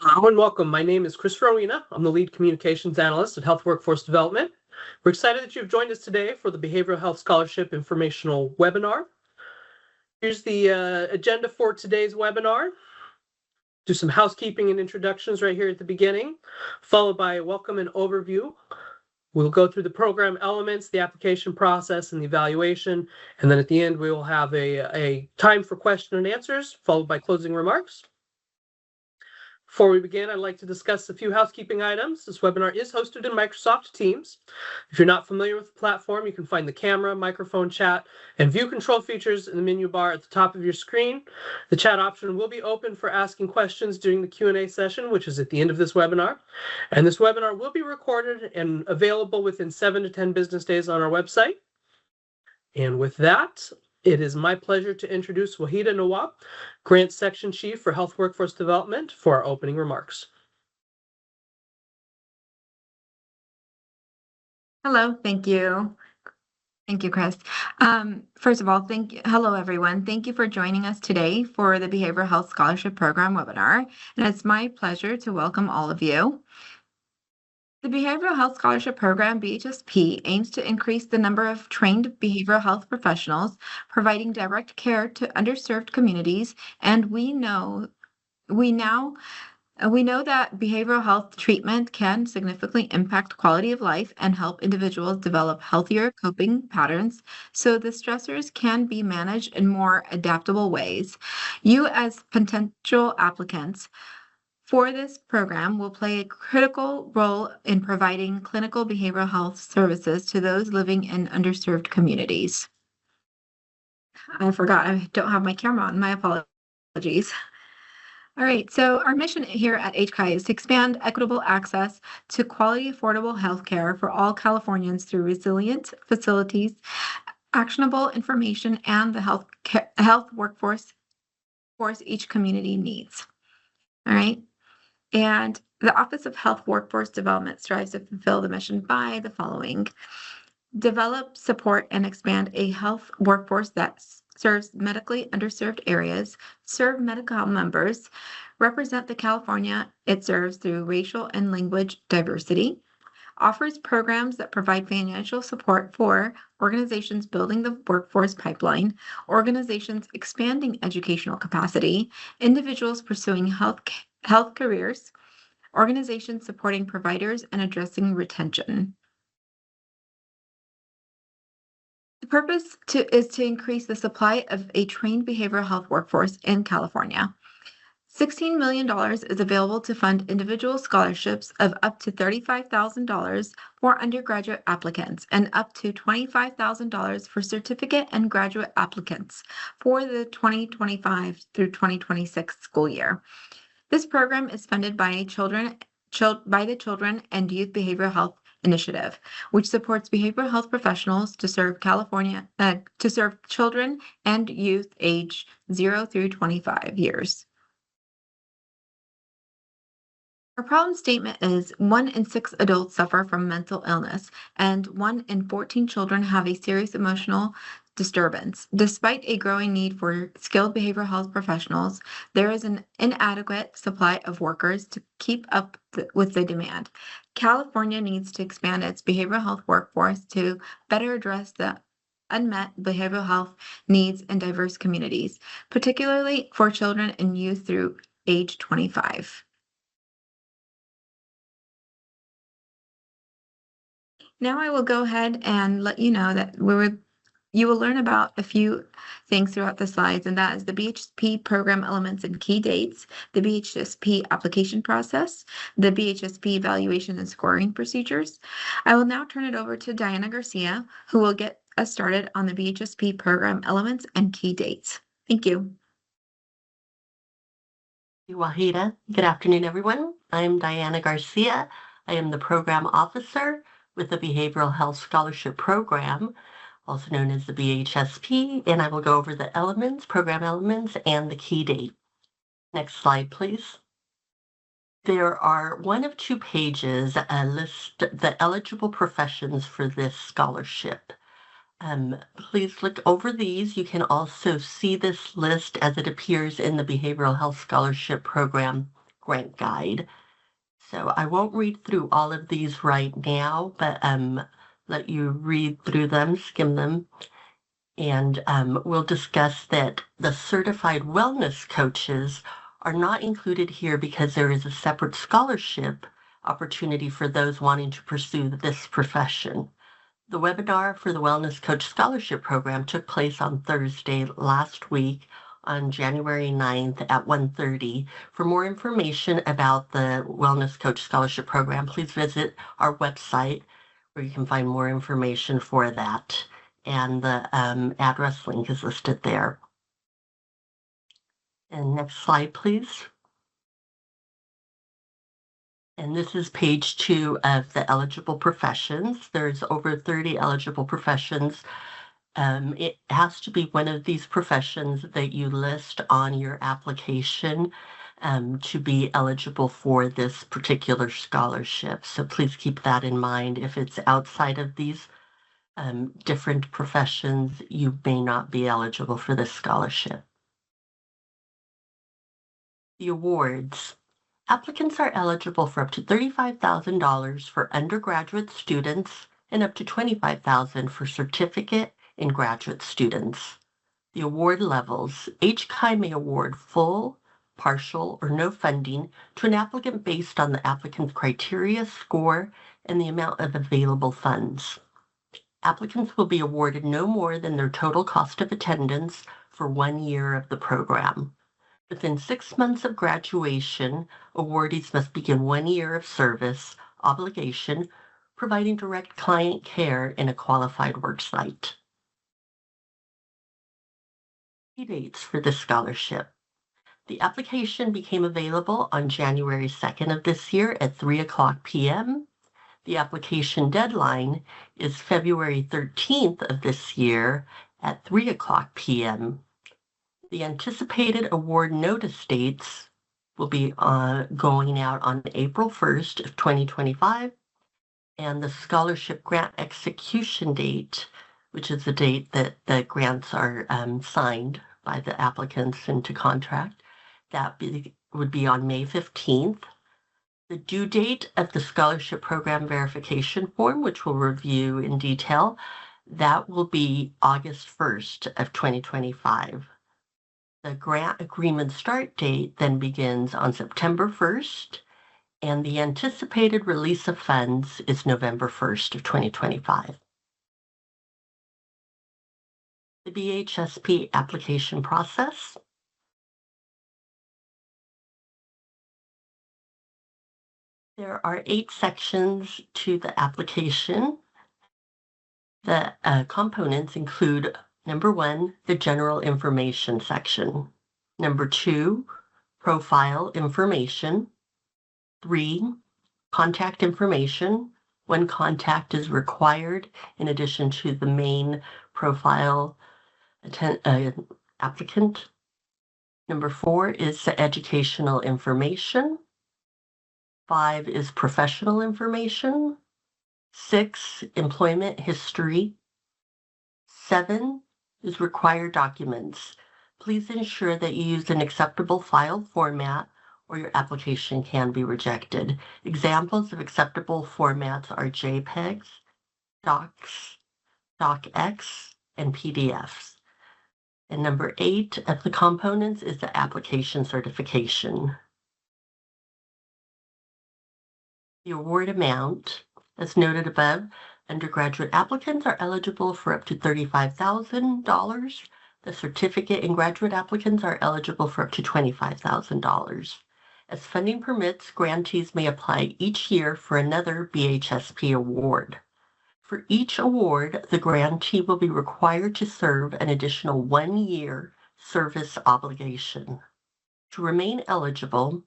Hello and welcome. My name is Chris Rowena. I'm the lead communications analyst at Health Workforce Development. We're excited that you've joined us today for the Behavioral Health Scholarship informational webinar. Here's the agenda for today's webinar. Do some housekeeping and introductions right here at the beginning, followed by a welcome and overview. We'll go through the program elements, the application process, and the evaluation. And then at the end, we will have a time for question and answers, followed by closing remarks. Before we begin, I'd like to discuss a few housekeeping items. This webinar is hosted in Microsoft Teams. If you're not familiar with the platform, you can find the camera, microphone, chat, and view control features in the menu bar at the top of your screen. The chat option will be open for asking questions during the Q&A session, which is at the end of this webinar. And this webinar will be recorded and available within 7 to 10 business days on our website. And with that, it is my pleasure to introduce Wahida Nawab, Grant Section Chief for Health Workforce Development, for our opening remarks. Hello, thank you. Thank you, Chris. First of all, hello, everyone. Thank you for joining us today for the Behavioral Health Scholarship Program webinar. And it's my pleasure to welcome all of you. The Behavioral Health Scholarship Program, BHSP, aims to increase the number of trained behavioral health professionals providing direct care to underserved communities. And we know that behavioral health treatment can significantly impact quality of life and help individuals develop healthier coping patterns, so the stressors can be managed in more adaptable ways. You, as potential applicants for this program, will play a critical role in providing clinical behavioral health services to those living in underserved communities. I forgot, I don't have my camera on. My apologies. All right, so our mission here at HCAI is to expand equitable access to quality, affordable healthcare for all Californians through resilient facilities, actionable information, and the health workforce each community needs. All right, and the Office of Health Workforce Development strives to fulfill the mission by the following: develop, support, and expand a health workforce that serves medically underserved areas, serve medical health members, represent the California it serves through racial and language diversity, offers programs that provide financial support for organizations building the workforce pipeline, organizations expanding educational capacity, individuals pursuing health careers, organizations supporting providers and addressing retention. The purpose is to increase the supply of a trained behavioral health workforce in California. $16 million is available to fund individual scholarships of up to $35,000 for undergraduate applicants and up to $25,000 for certificate and graduate applicants for the 2025 through 2026 school year. This program is funded by the Children and Youth Behavioral Health Initiative, which supports behavioral health professionals to serve children and youth age 0 through 25 years. Our problem statement is 1 in 6 adults suffer from mental illness, and 1 in 14 children have a serious emotional disturbance. Despite a growing need for skilled behavioral health professionals, there is an inadequate supply of workers to keep up with the demand. California needs to expand its behavioral health workforce to better address the unmet behavioral health needs in diverse communities, particularly for children and youth through age 25. Now I will go ahead and let you know that you will learn about a few things throughout the slides, and that is the BHSP program elements and key dates, the BHSP application process, the BHSP evaluation and scoring procedures. I will now turn it over to Diana Garcia, who will get us started on the BHSP program elements and key dates. Thank you. Wahida. Good afternoon, everyone. I'm Diana Garcia. I am the program officer with the Behavioral Health Scholarship Program, also known as the BHSP, and I will go over the program elements, and the key date. Next slide, please. There are 1 of 2 pages list the eligible professions for this scholarship. Please look over these. You can also see this list as it appears in the Behavioral Health Scholarship Program grant guide. So I won't read through all of these right now, but let you read through them, skim them. And we'll discuss that the certified wellness coaches are not included here because there is a separate scholarship opportunity for those wanting to pursue this profession. The webinar for the Wellness Coach Scholarship Program took place on Thursday last week on January 9th at 1:30. For more information about the Wellness Coach Scholarship Program, please visit our website where you can find more information for that. And the address link is listed there. And next slide, please. And this is page 2 of the eligible professions. There's over 30 eligible professions. It has to be one of these professions that you list on your application to be eligible for this particular scholarship. So please keep that in mind. If it's outside of these different professions, you may not be eligible for this scholarship. The awards. Applicants are eligible for up to $35,000 for undergraduate students and up to $25,000 for certificate and graduate students. The award levels. HCAI may award full, partial, or no funding to an applicant based on the applicant's criteria, score, and the amount of available funds. Applicants will be awarded no more than their total cost of attendance for 1 year of the program. Within 6 months of graduation, awardees must begin 1 year of service obligation, providing direct client care in a qualified work site. Key dates for this scholarship. The application became available on January 2nd of this year at 3:00 p.m. The application deadline is February 13th of this year at 3:00 p.m. The anticipated award notice dates will be going out on April 1st of 2025, and the scholarship grant execution date, which is the date that the grants are signed by the applicants into contract, would be on May 15th. The due date of the scholarship program verification form, which we'll review in detail, that will be August 1st of 2025. The grant agreement start date then begins on September 1st, and the anticipated release of funds is November 1st of 2025. The BHSP application process. There are 8 sections to the application. The components include, number 1, the general information section. Number 2, profile information. 3, contact information. 1 contact is required in addition to the main profile applicant. Number 4 is the educational information. 5 is professional information. 6, employment history. 7 is required documents. Please ensure that you use an acceptable file format or your application can be rejected. Examples of acceptable formats are JPEGs, Docs, DocX, and PDFs. And number 8 of the components is the application certification. The award amount, as noted above, undergraduate applicants are eligible for up to $35,000. The certificate and graduate applicants are eligible for up to $25,000. As funding permits, grantees may apply each year for another BHSP award. For each award, the grantee will be required to serve an additional 1 year service obligation. To remain eligible,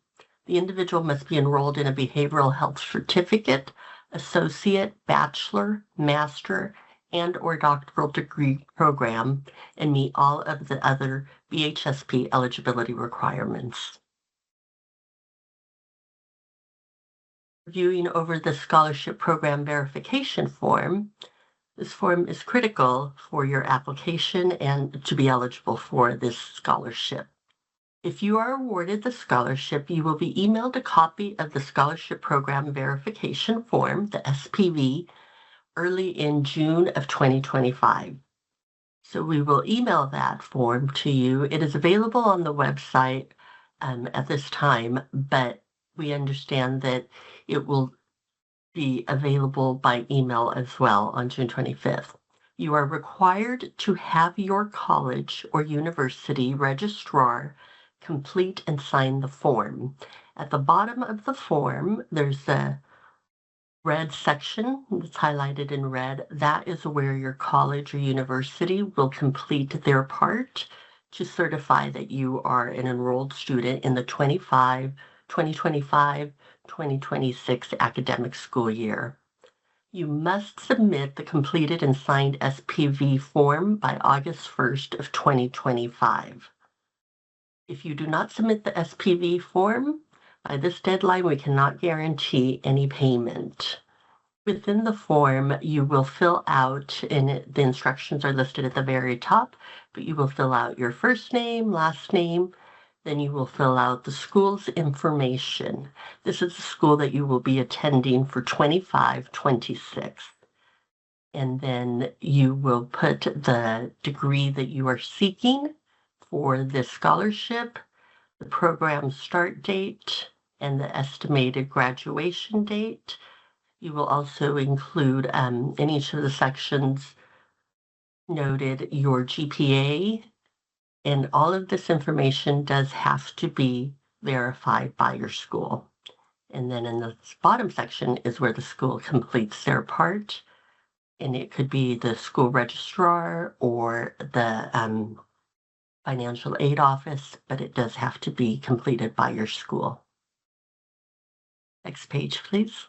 the individual must be enrolled in a behavioral health certificate, associate, bachelor, master, and/or doctoral degree program and meet all of the other BHSP eligibility requirements. Reviewing over the scholarship program verification form, this form is critical for your application and to be eligible for this scholarship. If you are awarded the scholarship, you will be emailed a copy of the Scholarship Program Verification Form, the SPV, early in June of 2025. So we will email that form to you. It is available on the website at this time, but we understand that it will be available by email as well on June 25th. You are required to have your college or university registrar complete and sign the form. At the bottom of the form, there's a red section that's highlighted in red. That is where your college or university will complete their part to certify that you are an enrolled student in the 2025-2026 academic school year. You must submit the completed and signed SPV form by August 1st of 2025. If you do not submit the SPV form by this deadline, we cannot guarantee any payment. Within the form, you will fill out, and the instructions are listed at the very top, but you will fill out your first name, last name, then you will fill out the school's information. This is the school that you will be attending for 25-26. And then you will put the degree that you are seeking for this scholarship, the program start date, and the estimated graduation date. You will also include in each of the sections noted your GPA, and all of this information does have to be verified by your school. And then in the bottom section is where the school completes their part, and it could be the school registrar or the financial aid office, but it does have to be completed by your school. Next page, please.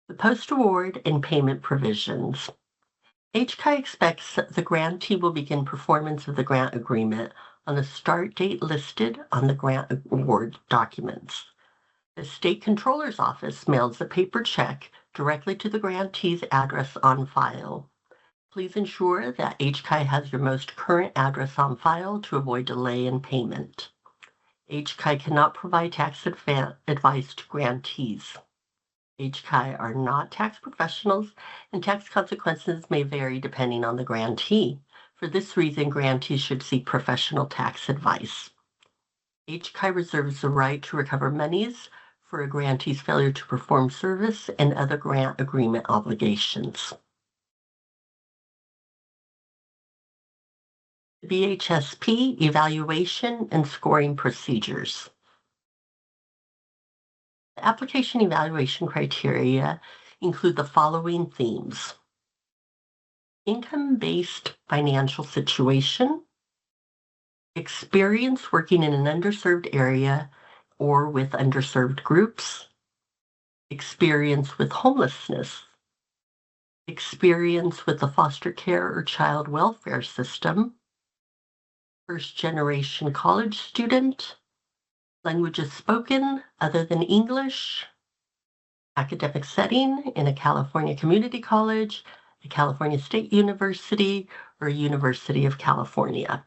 The post-award and payment provisions. HCAI expects the grantee will begin performance of the grant agreement on the start date listed on the grant award documents. The State Controller's Office mails the paper check directly to the grantee's address on file. Please ensure that HCAI has your most current address on file to avoid delay in payment. HCAI cannot provide tax advice to grantees. HCAI are not tax professionals, and tax consequences may vary depending on the grantee. For this reason, grantees should seek professional tax advice. HCAI reserves the right to recover monies for a grantee's failure to perform service and other grant agreement obligations. BHSP evaluation and scoring procedures. The application evaluation criteria include the following themes: income-based financial situation, experience working in an underserved area or with underserved groups, experience with homelessness, experience with the foster care or child welfare system, first-generation college student, languages spoken other than English, academic setting in a California community college, a California State University, or a University of California,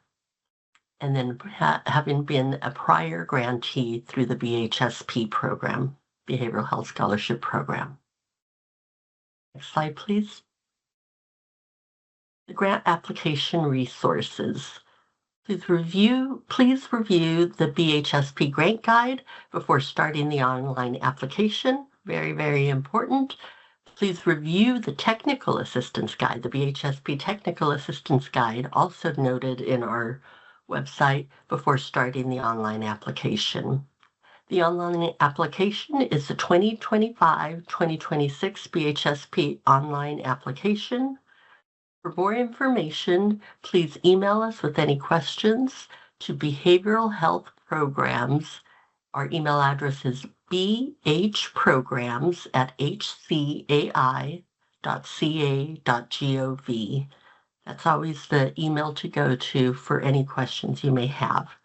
and then having been a prior grantee through the BHSP program, Behavioral Health Scholarship Program. Next slide, please. The grant application resources. Please review the BHSP grant guide before starting the online application. Very, very important. Please review the technical assistance guide, the BHSP technical assistance guide, also noted in our website, before starting the online application. The online application is the 2025-2026 BHSP online application. For more information, please email us with any questions to Behavioral Health Programs. Our email address is bhprograms@hcai.ca.gov. That's always the email to go to for any questions you may have.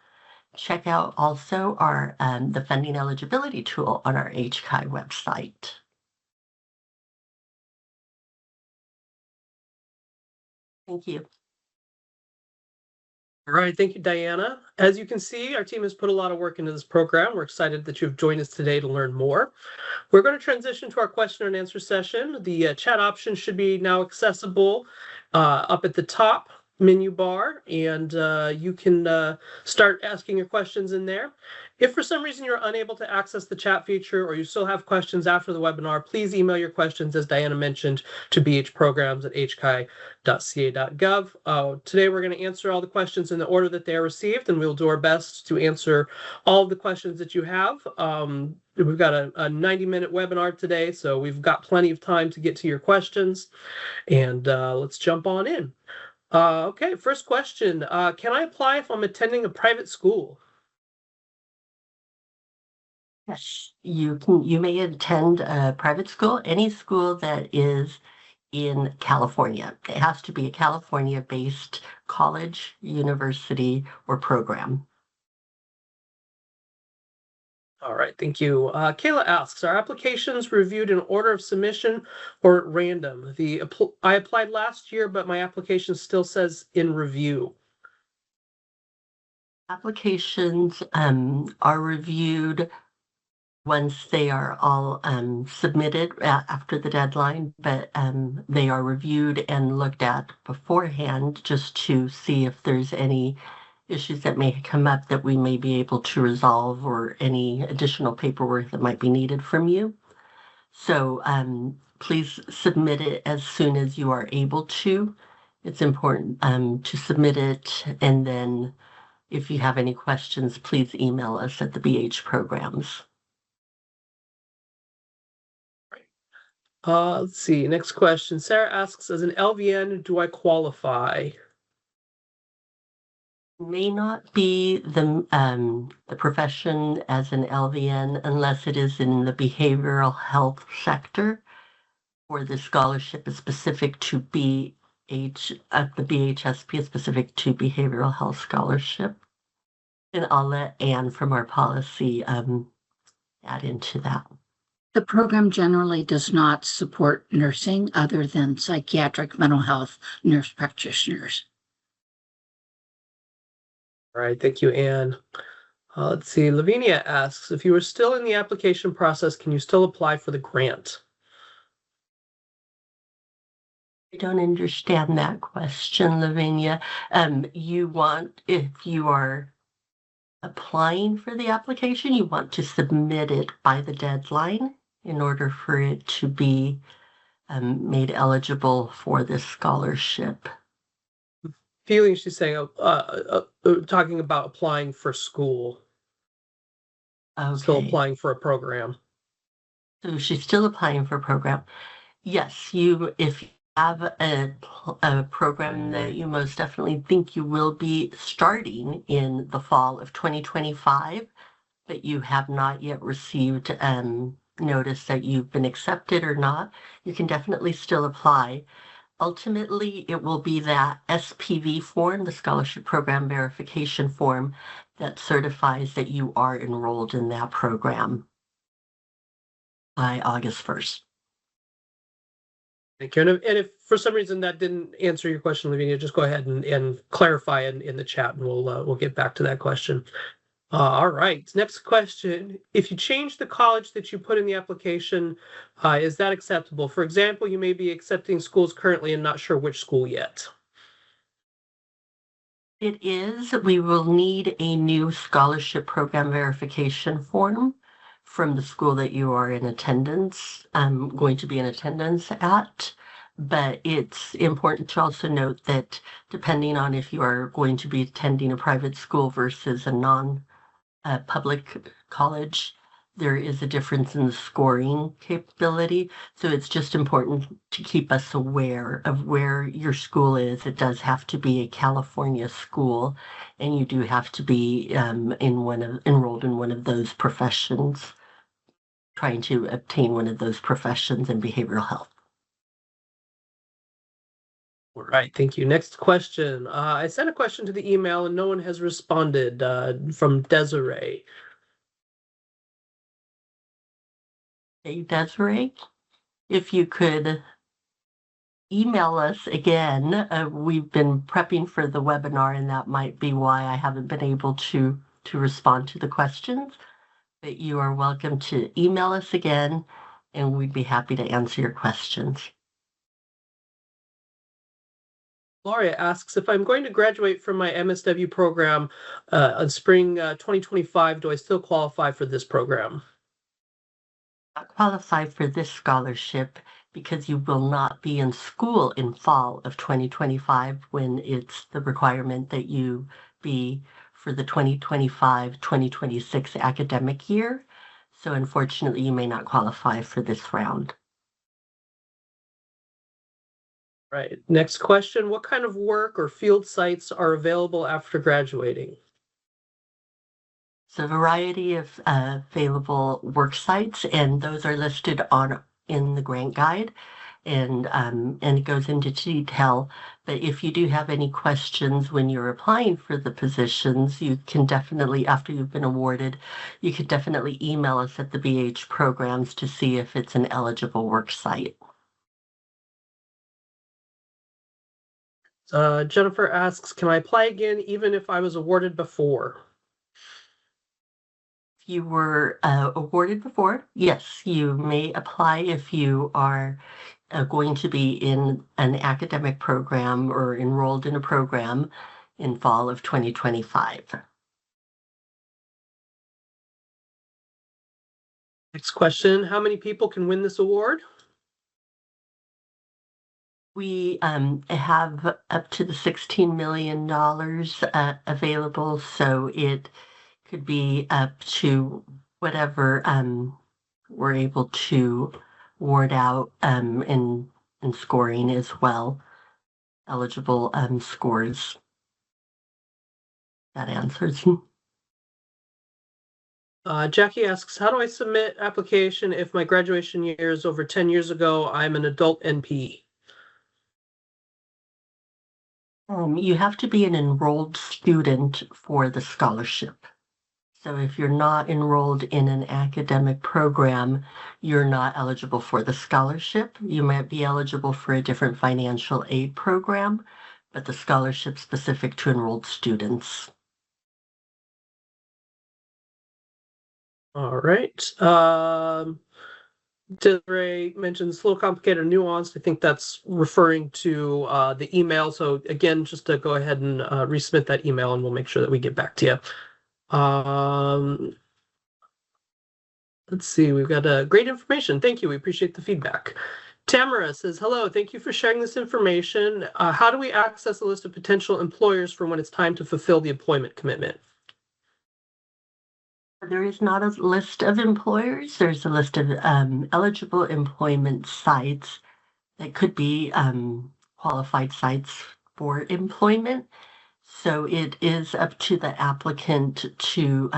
Check out also our the funding eligibility tool on our HCAI website. Thank you. All right, thank you, Diana. As you can see, our team has put a lot of work into this program. We're excited that you've joined us today to learn more. We're going to transition to our question and answer session. The chat option should be now accessible up at the top menu bar, and you can start asking your questions in there. If for some reason you're unable to access the chat feature or you still have questions after the webinar, please email your questions, as Diana mentioned, to bhprograms@hci.ca.gov. Today we're going to answer all the questions in the order that they are received, and we'll do our best to answer all of the questions that you have. We've got a 90-minute webinar today, so we've got plenty of time to get to your questions, and let's jump on in. Okay, first question. Can I apply if I'm attending a private school? Yes, you may attend a private school, any school that is in California. It has to be a California-based college, university, or program. All right, thank you. Kayla asks, are applications reviewed in order of submission or at random? I applied last year, but my application still says in review. Applications are reviewed once they are all submitted after the deadline, but they are reviewed and looked at beforehand just to see if there's any issues that may come up that we may be able to resolve or any additional paperwork that might be needed from you. So please submit it as soon as you are able to. It's important to submit it, and then if you have any questions, please email us at the BH programs. Let's see. Next question. Sarah asks, as an LVN, do I qualify? May not be the profession as an LVN unless it is in the behavioral health sector, or the scholarship is specific to the BHSP is specific to behavioral health scholarship. And I'll let Anne from our policy add into that. The program generally does not support nursing other than psychiatric mental health nurse practitioners. All right, thank you, Anne. Let's see. Lavinia asks, if you are still in the application process, can you still apply for the grant? I don't understand that question, Lavinia. If you are applying for the application, you want to submit it by the deadline in order for it to be made eligible for this scholarship. Feeling she's saying, talking about applying for school. Okay. Still applying for a program. So she's still applying for a program. Yes, if you have a program that you most definitely think you will be starting in the fall of 2025, but you have not yet received notice that you've been accepted or not, you can definitely still apply. Ultimately, it will be that SPV form, the Scholarship Program Verification Form, that certifies that you are enrolled in that program by August 1st. Thank you. And if for some reason that didn't answer your question, Lavinia, just go ahead and clarify in the chat, and we'll get back to that question. All right. Next question. If you change the college that you put in the application, is that acceptable? For example, you may be accepting schools currently and not sure which school yet. It is. We will need a new scholarship program verification form from the school that you are in attendance, going to be in attendance at. But it's important to also note that depending on if you are going to be attending a private school versus a non-public college, there is a difference in the scoring capability. So it's just important to keep us aware of where your school is. It does have to be a California school, and you do have to be enrolled in one of those professions, trying to obtain one of those professions in behavioral health. All right, thank you. Next question. I sent a question to the email and no one has responded from Desiree. Hey, Desiree, if you could email us again. We've been prepping for the webinar, and that might be why I haven't been able to respond to the questions. But you are welcome to email us again, and we'd be happy to answer your questions. Gloria asks, if I'm going to graduate from my MSW program in spring 2025, do I still qualify for this program? Not qualify for this scholarship because you will not be in school in fall of 2025 when it's the requirement that you be for the 2025-2026 academic year. So unfortunately, you may not qualify for this round. Right. Next question. What kind of work or field sites are available after graduating? It's a variety of available work sites, and those are listed in the grant guide, and it goes into detail. But if you do have any questions when you're applying for the positions, you can definitely, after you've been awarded, you can definitely email us at the BH programs to see if it's an eligible work site. Jennifer asks, can I apply again even if I was awarded before? You were awarded before, yes, you may apply if you are going to be in an academic program or enrolled in a program in fall of 2025. Next question. How many people can win this award? We have up to the $16 million available, so it could be up to whatever we're able to award out in scoring as well, eligible scores. That answers. Jackie asks, how do I submit application if my graduation year is over 10 years ago? I'm an adult NP. You have to be an enrolled student for the scholarship. So if you're not enrolled in an academic program, you're not eligible for the scholarship. You might be eligible for a different financial aid program, but the scholarship's specific to enrolled students. All right. Desiree mentions a little complicated or nuanced. I think that's referring to the email. So again, just to go ahead and resubmit that email and we'll make sure that we get back to you. Let's see, we've got great information. Thank you. We appreciate the feedback. Tamara says, hello, thank you for sharing this information. How do we access a list of potential employers for when it's time to fulfill the employment commitment? There is not a list of employers. There's a list of eligible employment sites that could be qualified sites for employment. So it is up to the applicant to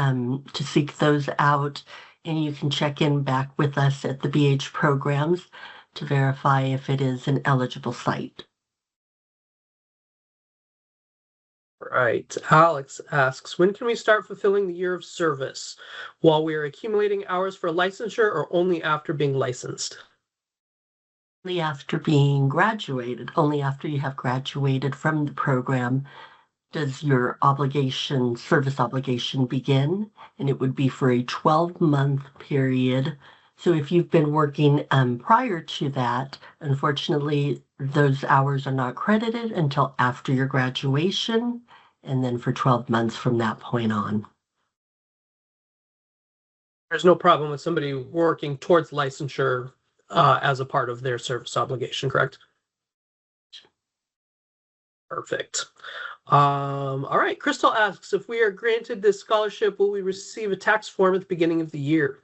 seek those out, and you can check in back with us at the BH programs to verify if it is an eligible site. Right. Alex asks, when can we start fulfilling the year of service? While we are accumulating hours for licensure or only after being licensed? Only after being graduated, only after you have graduated from the program does your service obligation begin, and it would be for a 12-month period. So if you've been working prior to that, unfortunately, those hours are not credited until after your graduation, and then for 12 months from that point on. There's no problem with somebody working towards licensure as a part of their service obligation, correct? Perfect. All right. Crystal asks, if we are granted this scholarship, will we receive a tax form at the beginning of the year?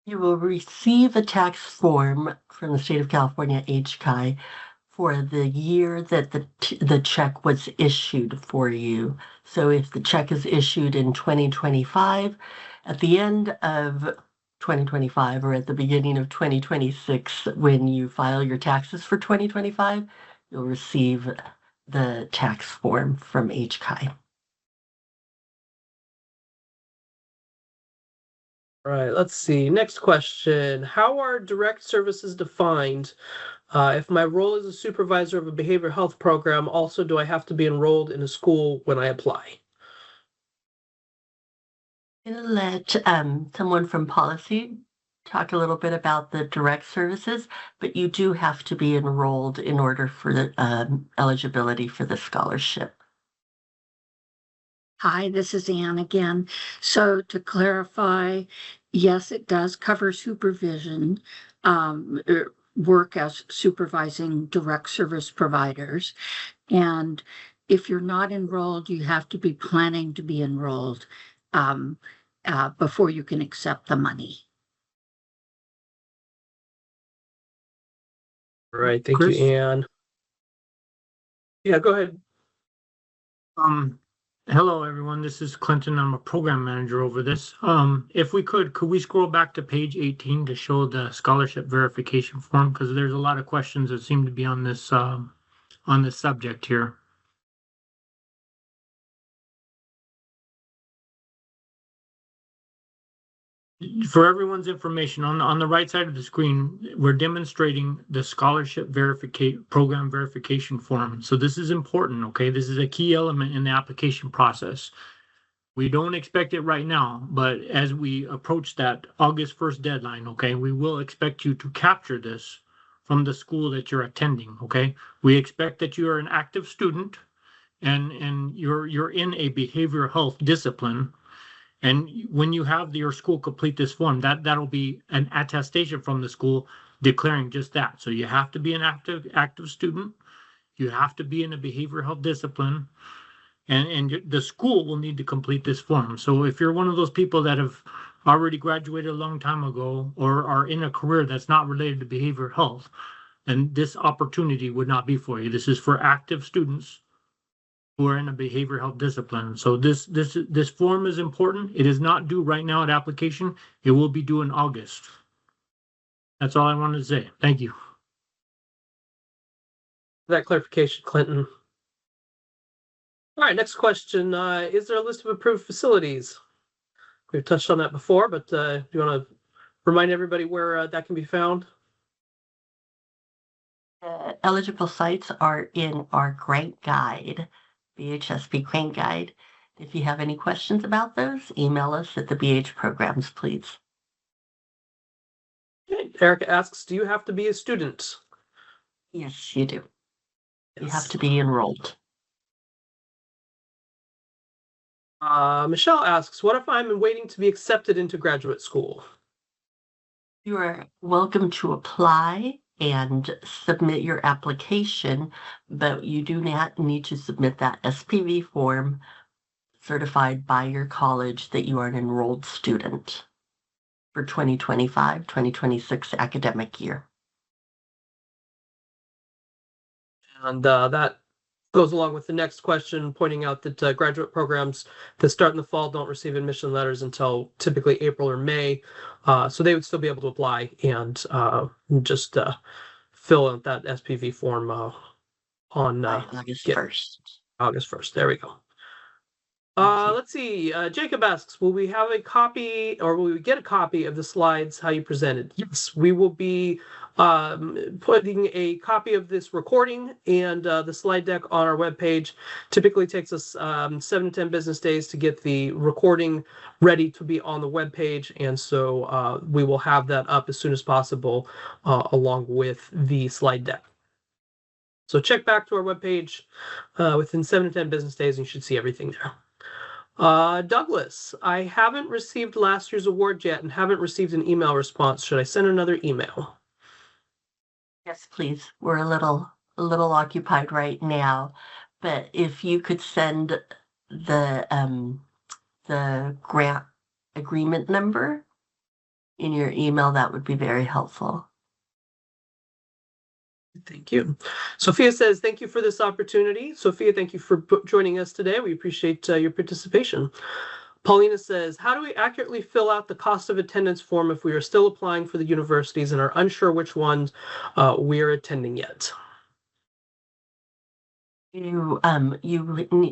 You will receive a tax form from the state of California, HCAI, for the year that the check was issued for you. So if the check is issued in 2025, at the end of 2025 or at the beginning of 2026, when you file your taxes for 2025, you'll receive the tax form from HCAI. All right, let's see. Next question. How are direct services defined? If my role is a supervisor of a behavioral health program, also do I have to be enrolled in a school when I apply? I'm going to let someone from policy talk a little bit about the direct services, but you do have to be enrolled in order for the eligibility for the scholarship. Hi, this is Ann again. So to clarify, yes, it does cover supervision, work as supervising direct service providers. And if you're not enrolled, you have to be planning to be enrolled before you can accept the money. All right, thank Chris? you, Ann. Yeah, go ahead. Hello everyone, this is Clinton. I'm a program manager over this. If we could we scroll back to page 18 to show the scholarship verification form? Because there's a lot of questions that seem to be on this subject here. For everyone's information, on the right side of the screen, we're demonstrating the scholarship program verification form. So this is important, okay? This is a key element in the application process. We don't expect it right now, but as we approach that August 1st deadline, okay, we will expect you to capture this from the school that you're attending, okay? We expect that you are an active student and you're in a behavioral health discipline. And when you have your school complete this form, that'll be an attestation from the school declaring just that. So you have to be an active student. You have to be in a behavioral health discipline. And the school will need to complete this form. So if you're one of those people that have already graduated a long time ago or are in a career that's not related to behavioral health, then this opportunity would not be for you. This is for active students who are in a behavioral health discipline. So this form is important. It is not due right now at application. It will be due in August. That's all I wanted to say. Thank you. That clarification, Clinton. All right, next question. Is there a list of approved facilities? We've touched on that before, but do you want to remind everybody where that can be found? Eligible sites are in our grant guide, BHSP grant guide. If you have any questions about those, email us at the BH programs, please. Okay. Erica asks, do you have to be a student? Yes, you do. Yes. You have to be enrolled. Michelle asks, what if I'm waiting to be accepted into graduate school? You are welcome to apply and submit your application, but you do not need to submit that SPV form certified by your college that you are an enrolled student for 2025-2026 academic year. And that goes along with the next question, pointing out that graduate programs that start in the fall don't receive admission letters until typically April or May. So they would still be able to apply and just fill out that SPV form on August 1st. August 1st. There we go. Let's see. Jacob asks, will we have a copy or will we get a copy of the slides how you presented? Yes, we will be putting a copy of this recording and the slide deck on our webpage. Typically takes us 7 to 10 business days to get the recording ready to be on the webpage. And so we will have that up as soon as possible along with the slide deck. So check back to our webpage within 7 to 10 business days and you should see everything there. Douglas, I haven't received last year's award yet and haven't received an email response. Should I send another email? Yes, please. We're a little occupied right now, but if you could send the grant agreement number in your email, that would be very helpful. Thank you. Sophia says, thank you for this opportunity. Sophia, thank you for joining us today. We appreciate your participation. Paulina says, how do we accurately fill out the cost of attendance form if we are still applying for the universities and are unsure which ones we are attending yet? You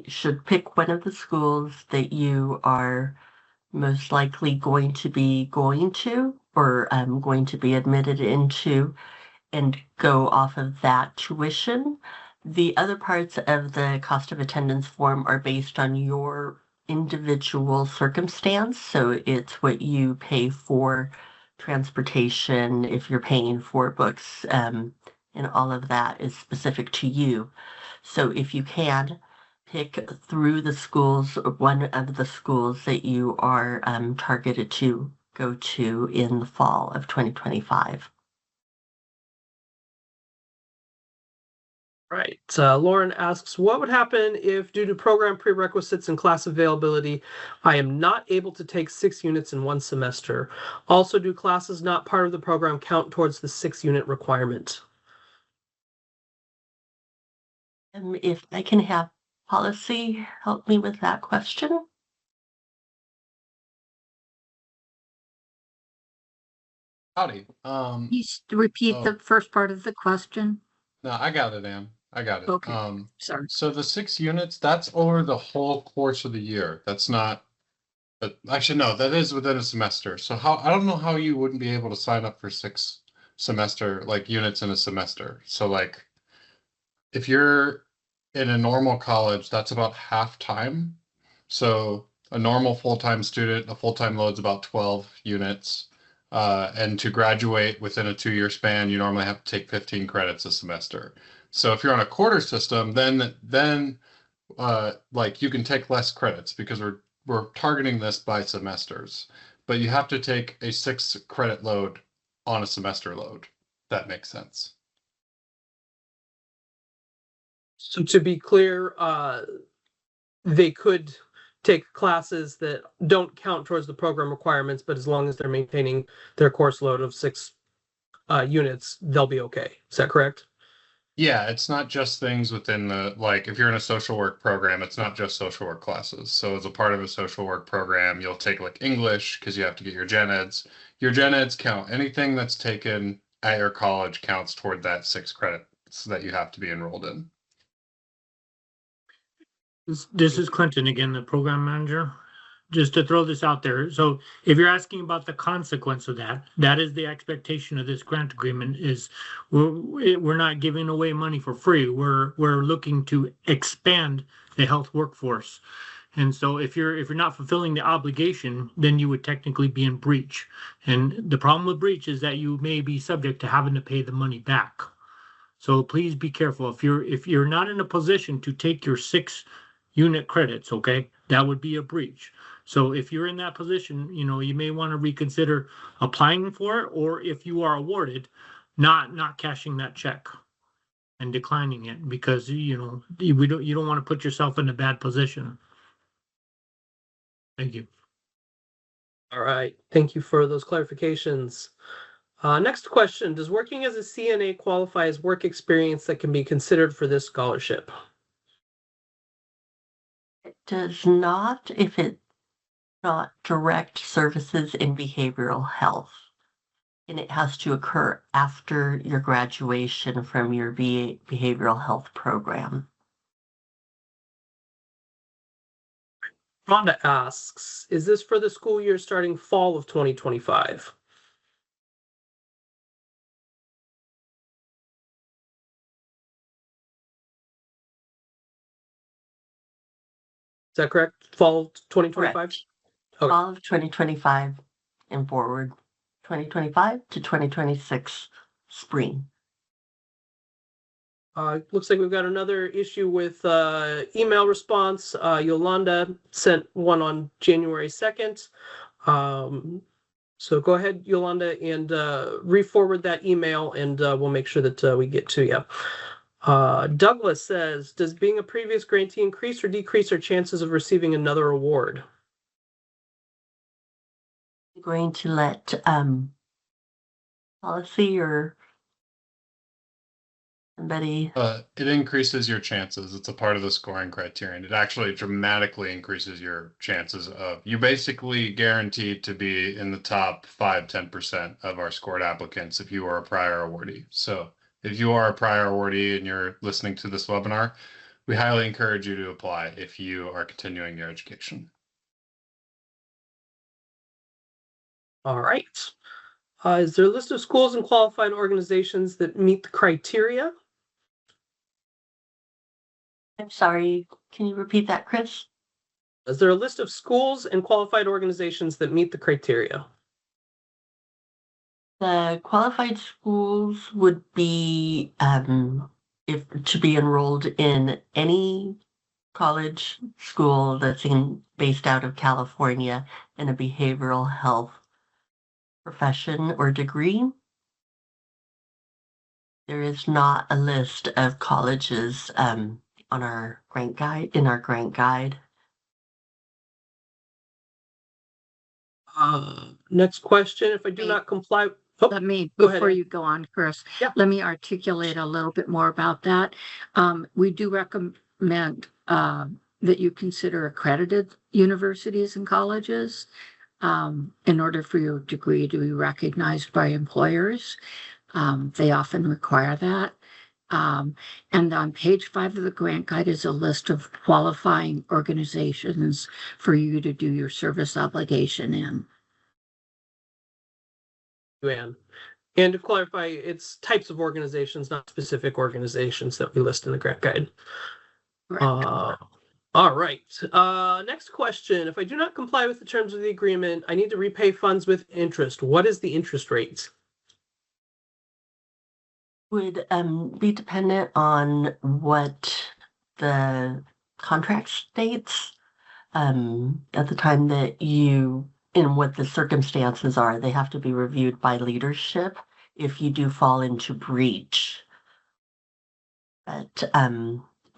should pick one of the schools that you are most likely going to be going to or going to be admitted into and go off of that tuition. The other parts of the cost of attendance form are based on your individual circumstance. So it's what you pay for transportation, if you're paying for books, and all of that is specific to you. So if you can pick through the schools, one of the schools that you are targeted to go to in the fall of 2025. Right. Lauren asks, what would happen if, due to program prerequisites and class availability, I am not able to take 6 units in one semester? Also, do classes not part of the program count towards the 6-unit requirement? If I can have policy help me with that question. Howdy. Please repeat the first part of the question. No, I got it, Ann. I got it. Okay. Sorry. So the 6 units, that's over the whole course of the year. That's not, but actually, no, that is within a semester. So I don't know how you wouldn't be able to sign up for 6 semester, like units in a semester. So like, if you're in a normal college, that's about half time. So a normal full-time student, a full-time load's about 12 units. And to graduate within a 2-year span, you normally have to take 15 credits a semester. So if you're on a quarter system, then like you can take less credits because we're targeting this by semesters. But you have to take a 6-credit load on a semester load. That makes sense. So to be clear, they could take classes that don't count towards the program requirements, but as long as they're maintaining their course load of 6 units, they'll be okay. Is that correct? Yeah, it's not just things within the, like, if you're in a social work program, it's not just social work classes. So as a part of a social work program, you'll take like English because you have to get your gen eds. Your gen eds count. Anything that's taken at your college counts toward that 6 credits that you have to be enrolled in. This is Clinton again, the program manager. Just to throw this out there. So if you're asking about the consequence of that, that is the expectation of this grant agreement is we're not giving away money for free. We're looking to expand the health workforce. And so if you're not fulfilling the obligation, then you would technically be in breach. And the problem with breach is that you may be subject to having to pay the money back. So please be careful. If you're not in a position to take your 6-unit credits, okay, that would be a breach. So if you're in that position, you may want to reconsider applying for it, or if you are awarded, not cashing that check and declining it, because you don't want to put yourself in a bad position. Thank you. All right. Thank you for those clarifications. Next question. Does working as a CNA qualify as work experience that can be considered for this scholarship? It does not if it's not direct services in behavioral health. And it has to occur after your graduation from your behavioral health program. Rhonda asks, is this for the school year starting fall of 2025? Is that correct? Fall 2025? Correct. Okay. Fall of 2025 and forward. 2025 to 2026 spring. Looks like we've got another issue with email response. Yolanda sent one on January 2nd. So go ahead, Yolanda, and re-forward that email, and we'll make sure that we get to you. Douglas says, does being a previous grantee increase or decrease our chances of receiving another award? I'm going to let policy or somebody. It increases your chances. It's a part of the scoring criterion. It actually dramatically increases your chances of, you basically guaranteed to be in the top 5-10% of our scored applicants if you are a prior awardee. So if you are a prior awardee and you're listening to this webinar, we highly encourage you to apply if you are continuing your education. All right. Is there a list of schools and qualified organizations that meet the criteria? I'm sorry, can you repeat that, Chris? Is there a list of schools and qualified organizations that meet the criteria? The qualified schools would be if to be enrolled in any college school that's based out of California in a behavioral health profession or degree. There is not a list of colleges on our grant guide, Next question. If I do Hey, not comply, oh, Let me, go ahead, before Ann. you go on, Chris, Yeah. let me articulate a little bit more about that. We do recommend that you consider accredited universities and colleges in order for your degree to be recognized by employers. They often require that. And on page 5 of the grant guide is a list of qualifying organizations for you to do your service obligation in. Ann. And to clarify, it's types of organizations, not specific organizations that we list in the grant guide. Correct. All right. Next question. If I do not comply with the terms of the agreement, I need to repay funds with interest. What is the interest rate? would be dependent on what the contract states at the time that you, and what the circumstances are. They have to be reviewed by leadership if you do fall into breach. But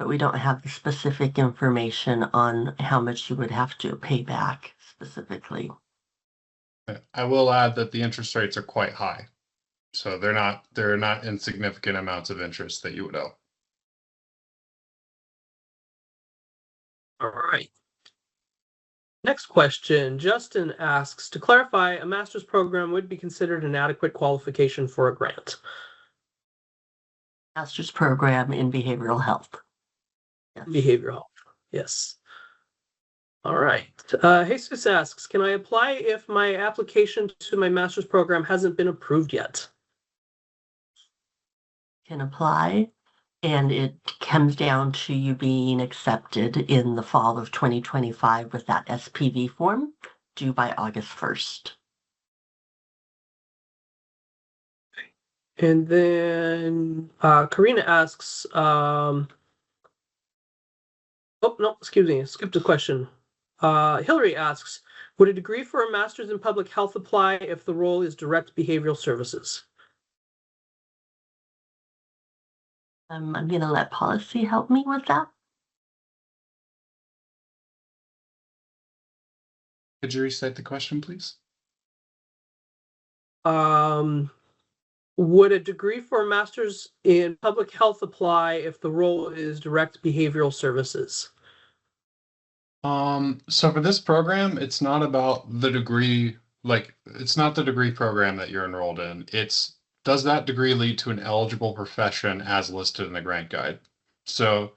we don't have the specific information on how much you would have to pay back specifically. I will add that the interest rates are quite high. So they're not insignificant amounts of interest that you would owe. All right. Next question. Justin asks, to clarify, a master's program would be considered an adequate qualification for a grant. Master's program in behavioral health. Yes. Behavioral health. Yes. All right. Jesus asks, can I apply if my application to my master's program hasn't been approved yet? Can apply, and it comes down to you being accepted in the fall of 2025 with that SPV form due by August 1st. And then Karina asks, oh, no, excuse me, I skipped a question. Hillary asks, would a degree for a master's in public health apply if the role is direct behavioral services? I'm going to let policy help me with that. Could you restate the question, please? Would a degree for a master's in public health apply if the role is direct behavioral services? So for this program, it's not about the degree, like it's not the degree program that you're enrolled in. It's, does that degree lead to an eligible profession as listed in the grant guide? So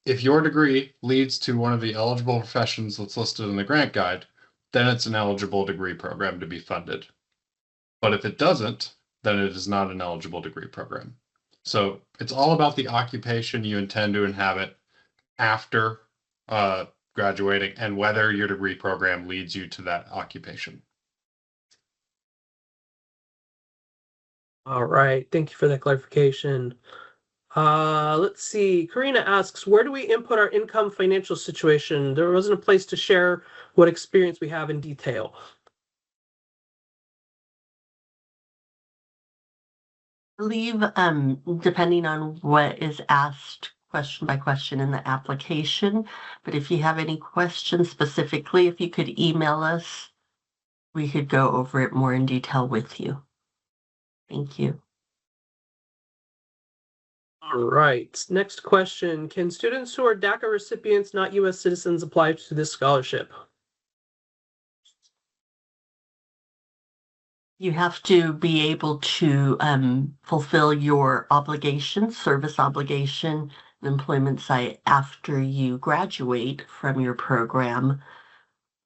if your degree leads to one of the eligible professions that's listed in the grant guide, then it's an eligible degree program to be funded. But if it doesn't, then it is not an eligible degree program. So it's all about the occupation you intend to inhabit after graduating and whether your degree program leads you to that occupation. All right, thank you for that clarification. Let's see. Karina asks, where do we input our income financial situation? There wasn't a place to share what experience we have in detail. I believe, depending on what is asked question by question in the application, but if you have any questions specifically, if you could email us, we could go over it more in detail with you. Thank you. All right, next question. Can students who are DACA recipients, not U.S. citizens, apply to this scholarship? You have to be able to fulfill your obligation, service obligation, the employment site after you graduate from your program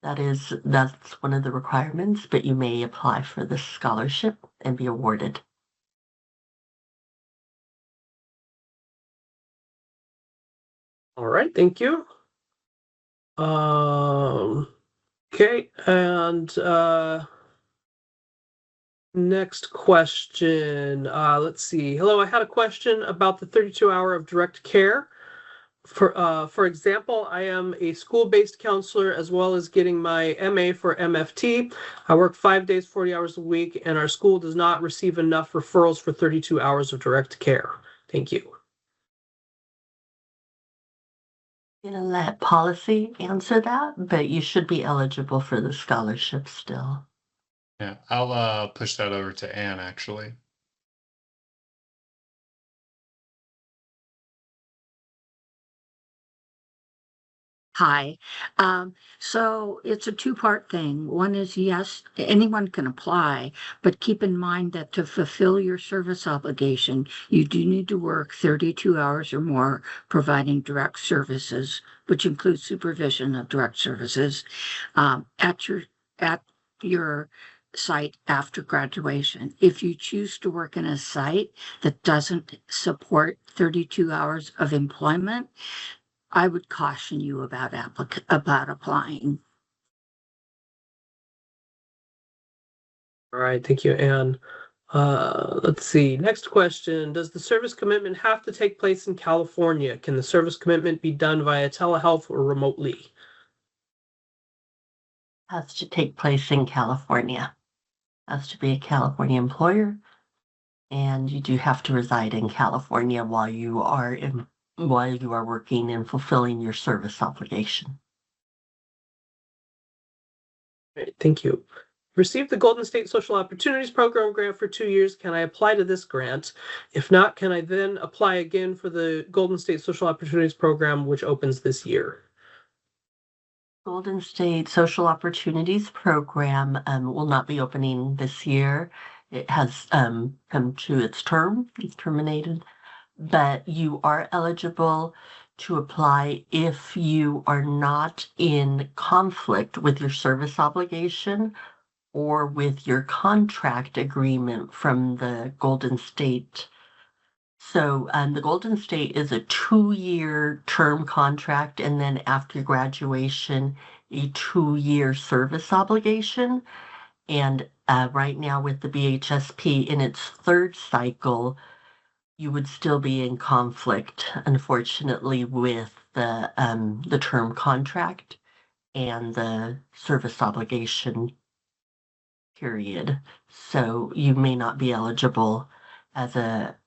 That's one of the requirements, but you may apply for the scholarship and be awarded. All right, thank you. Okay, and next question. Let's see. Hello, I had a question about the 32-hour of direct care. For example, I am a school-based counselor as well as getting my MA for MFT. I work 5 days, 40 hours a week, and our school does not receive enough referrals for 32 hours of direct care. Thank you. I'm gonna let policy answer that, but you should be eligible for the scholarship still. Yeah, I'll push that over to Anne actually. Hi. So it's a two-part thing. One is, yes, anyone can apply, but keep in mind that to fulfill your service obligation, you do need to work 32 hours or more providing direct services, which includes supervision of direct services, at your site after graduation. If you choose to work in a site that doesn't support 32 hours of employment, I would caution you about applying. All right, thank you, Anne. Let's see. Next question. Does the service commitment have to take place in California? Can the service commitment be done via telehealth or remotely? Has to take place in California. Has to be a California employer, and you do have to reside in California while you are working and fulfilling your service obligation. All right, thank you. Received the Golden State Social Opportunities Program grant for 2 years. Can I apply to this grant? If not, can I then apply again for the Golden State Social Opportunities Program, which opens this year? Golden State Social Opportunities Program will not be opening this year. It has come to its term. It's terminated, but you are eligible to apply if you are not in conflict with your service obligation or with your contract agreement from the Golden State. So the Golden State is a 2-year term contract, and then after graduation, a 2-year service obligation. And right now with the BHSP in its third cycle, you would still be in conflict, unfortunately, with the term contract and the service obligation period. So you may not be eligible as a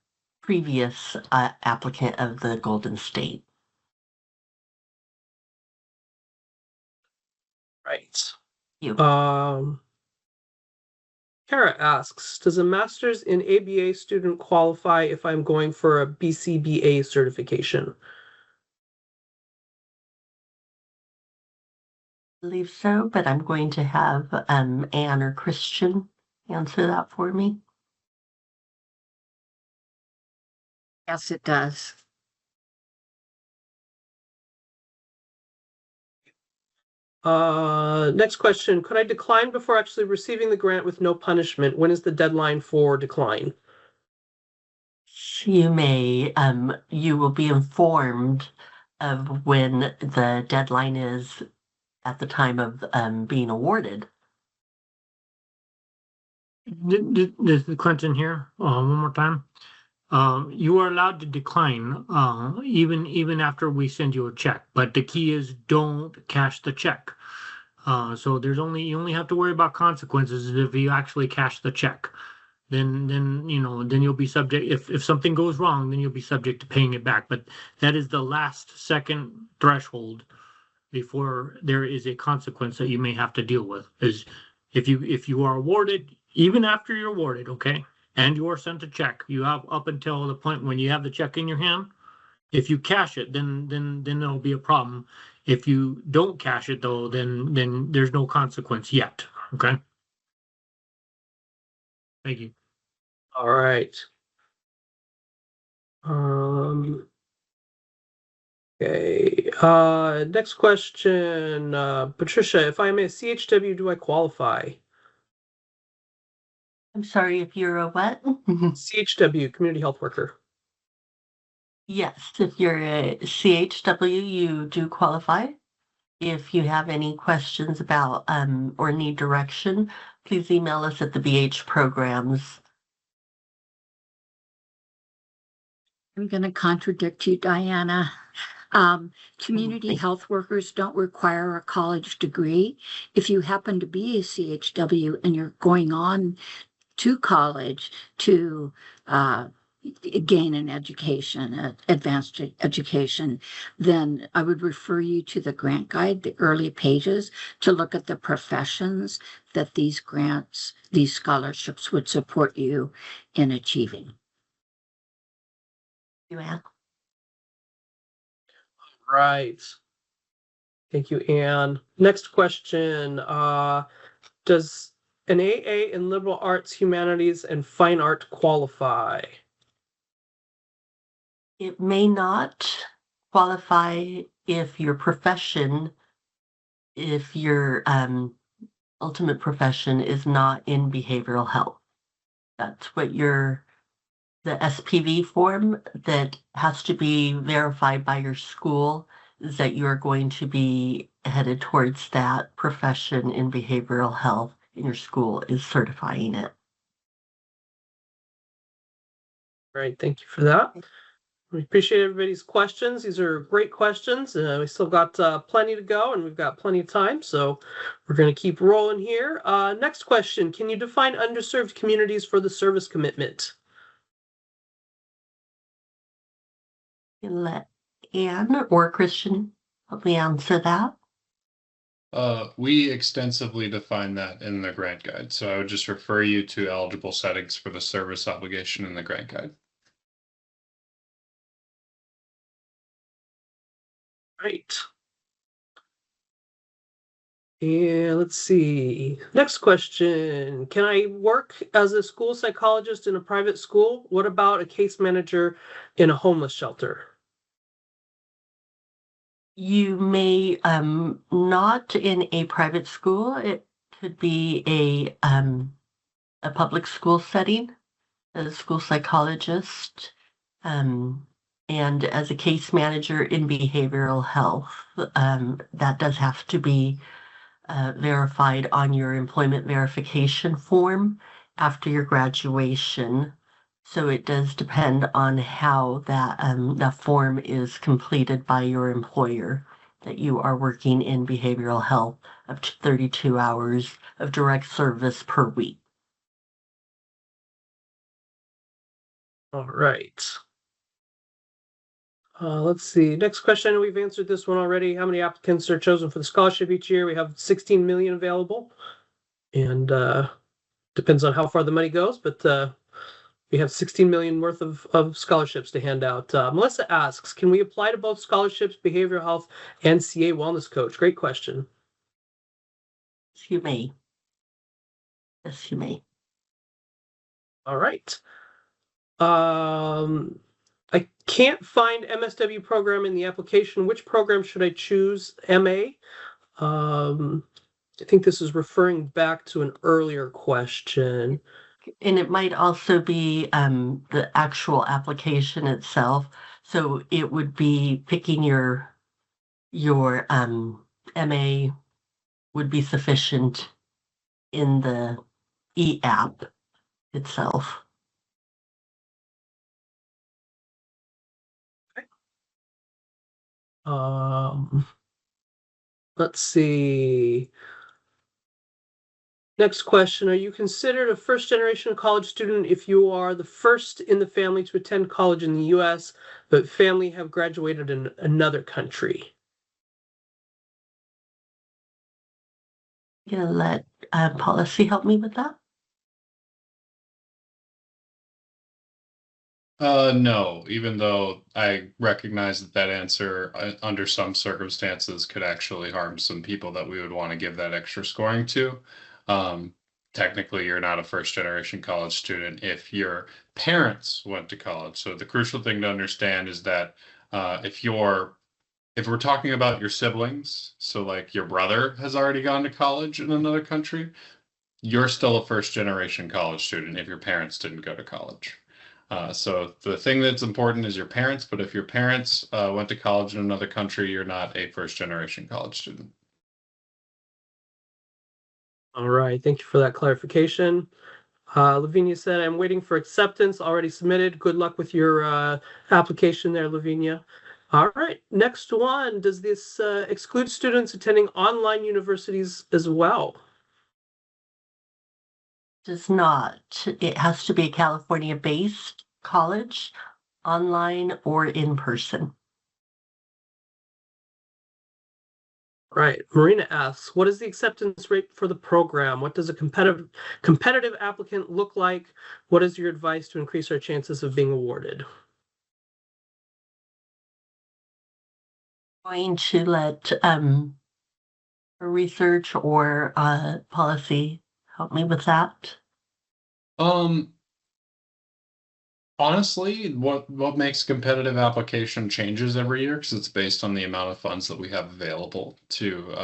previous applicant of the Golden State. Right. You. Kara asks, does a master's in ABA student qualify if I'm going for a BCBA certification? I believe so, but I'm going to have Anne or Christian answer that for me. Yes, it does. Next question. Could I decline before actually receiving the grant with no punishment? When is the deadline for decline? You may, you will be informed of when the deadline is at the time of being awarded. This is Clinton here. One more time. You are allowed to decline even after we send you a check, but the key is don't cash the check. So you only have to worry about consequences if you actually cash the check. Then you'll be subject, if something goes wrong, then you'll be subject to paying it back. But that is the last second threshold before there is a consequence that you may have to deal with. Is if you are awarded, even after you're awarded, okay, and you are sent a check, you have up until the point when you have the check in your hand. If you cash it, then there'll be a problem. If you don't cash it though, then there's no consequence yet. Okay. Thank you. All right. Okay. Next question. Patricia, if I'm a CHW, do I qualify? I'm sorry, if you're a what? CHW, community health worker. Yes, if you're a CHW, you do qualify. If you have any questions about or need direction, please email us at the BH programs. I'm going to contradict you, Diana. Community health workers don't require a college degree. If you happen to be a CHW and you're going on to college to gain an education, advanced education, then I would refer you to the grant guide, the early pages, to look at the professions that these grants, these scholarships would support you in achieving. Ann. Right. Thank you, Anne. Next question. Does an AA in liberal arts, humanities, and fine art qualify? It may not qualify if your profession, if your ultimate profession is not in behavioral health. That's what the SPV form that has to be verified by your school is that you're going to be headed towards that profession in behavioral health, and your school is certifying it. Right, thank you for that. We appreciate everybody's questions. These are great questions. We still got plenty to go, and we've got plenty of time, so we're going to keep rolling here. Next question. Can you define underserved communities for the service commitment? Let Anne or Christian help me answer that. We extensively define that in the grant guide, so I would just refer you to eligible settings for the service obligation in the grant guide. Right. And let's see. Next question. Can I work as a school psychologist in a private school? What about a case manager in a homeless shelter? You may not in a private school. It could be a public school setting as a school psychologist, and as a case manager in behavioral health. That does have to be verified on your employment verification form after your graduation. So it does depend on how that form is completed by your employer, that you are working in behavioral health up to 32 hours of direct service per week. All right. Let's see. Next question. I know we've answered this one already. How many applicants are chosen for the scholarship each year? We have 16 million available, and depends on how far the money goes, but we have 16 million worth of scholarships to hand out. Melissa asks, can we apply to both scholarships, behavioral health, and CA wellness coach? Great question. Yes, you may. Yes, you may. All right. I can't find MSW program in the application. Which program should I choose? MA? I think this is referring back to an earlier question. And it might also be the actual application itself. So it would be picking your MA would be sufficient in the e-app itself. Let's see. Next question. Are you considered a first generation college student if you are the first in the family to attend college in the US, but family have graduated in another country? I'm gonna let policy help me with that. No, even though I recognize that answer under some circumstances could actually harm some people that we would want to give that extra scoring to. Technically, you're not a first generation college student if your parents went to college. So the crucial thing to understand is that if your If we're talking about your siblings, so like your brother has already gone to college in another country, you're still a first generation college student if your parents didn't go to college. So the thing that's important is your parents, but if your parents went to college in another country, you're not a first generation college student. All right, thank you for that clarification. Lavinia said, I'm waiting for acceptance, already submitted. Good luck with your application there, Lavinia. All right, next one. Does this exclude students attending online universities as well? Does not. It has to be a California-based college, online or in person. Right. Marina asks, what is the acceptance rate for the program? What does a competitive applicant look like? What is your advice to increase our chances of being awarded? Going to let research or policy help me with that. Honestly, what makes a competitive application changes every year because it's based on the amount of funds that we have available to,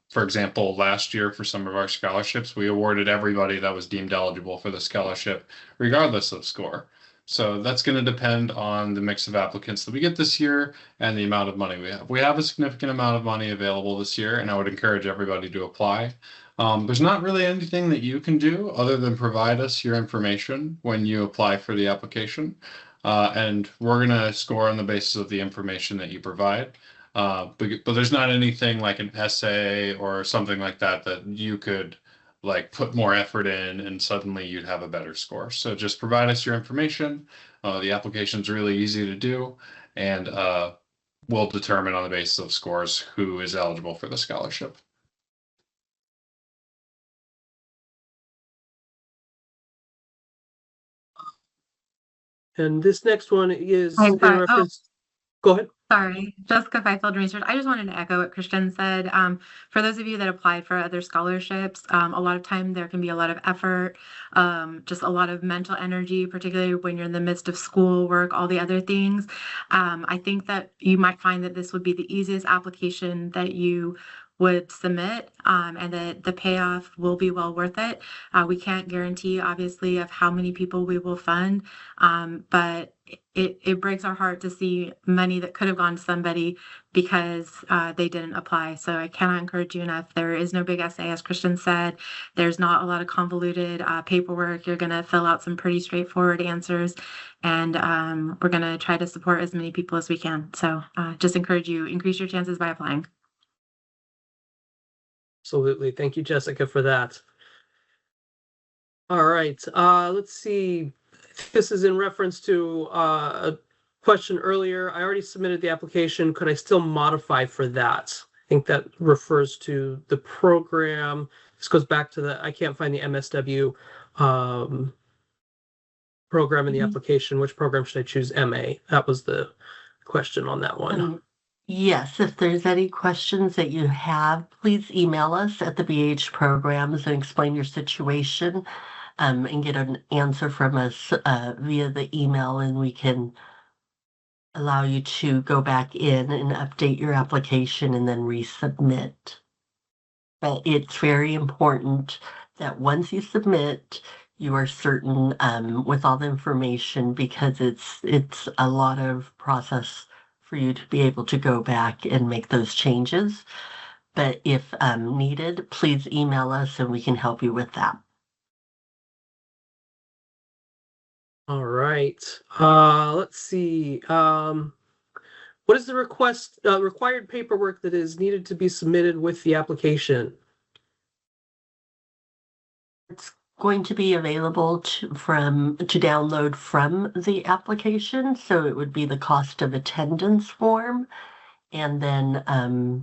for example, last year for some of our scholarships, we awarded everybody that was deemed eligible for the scholarship, regardless of score. So that's going to depend on the mix of applicants that we get this year and the amount of money we have. We have a significant amount of money available this year, and I would encourage everybody to apply. There's not really anything that you can do other than provide us your information when you apply for the application. And we're going to score on the basis of the information that you provide. But there's not anything like an essay or something like that that you could like put more effort in and suddenly you'd have a better score. So just provide us your information. The application's really easy to do, and we'll determine on the basis of scores who is eligible for the scholarship. And this next one is I'm in sorry. reference. Go ahead. Sorry, Jessica Feifeld Research. I just wanted to echo what Christian said. For those of you that applied for other scholarships, a lot of time there can be a lot of effort, just a lot of mental energy, particularly when you're in the midst of school work, all the other things. I think that you might find that this would be the easiest application that you would submit, and that the payoff will be well worth it. We can't guarantee, obviously, of how many people we will fund, but it breaks our heart to see money that could have gone to somebody because they didn't apply. So I cannot encourage you enough. There is no big essay, as Christian said. There's not a lot of convoluted paperwork. You're going to fill out some pretty straightforward answers, and we're going to try to support as many people as we can. So just encourage you, increase your chances by applying. Absolutely. Thank you, Jessica, for that. All right. Let's see. This is in reference to a question earlier. I already submitted the application. Could I still modify for that? I think that refers to the program. This goes back to I can't find the MSW program in the application. Which program should I choose? MA. That was the question on that one. Yes, if there's any questions that you have, please email us at the BH programs and explain your situation, and get an answer from us via the email, and we can allow you to go back in and update your application and then resubmit. But it's very important that once you submit, you are certain with all the information, because it's a lot of process for you to be able to go back and make those changes. But if needed, please email us and we can help you with that. All right. Let's see. What is the required paperwork that is needed to be submitted with the application? It's going to be available to download from the application. So it would be the cost of attendance form. And then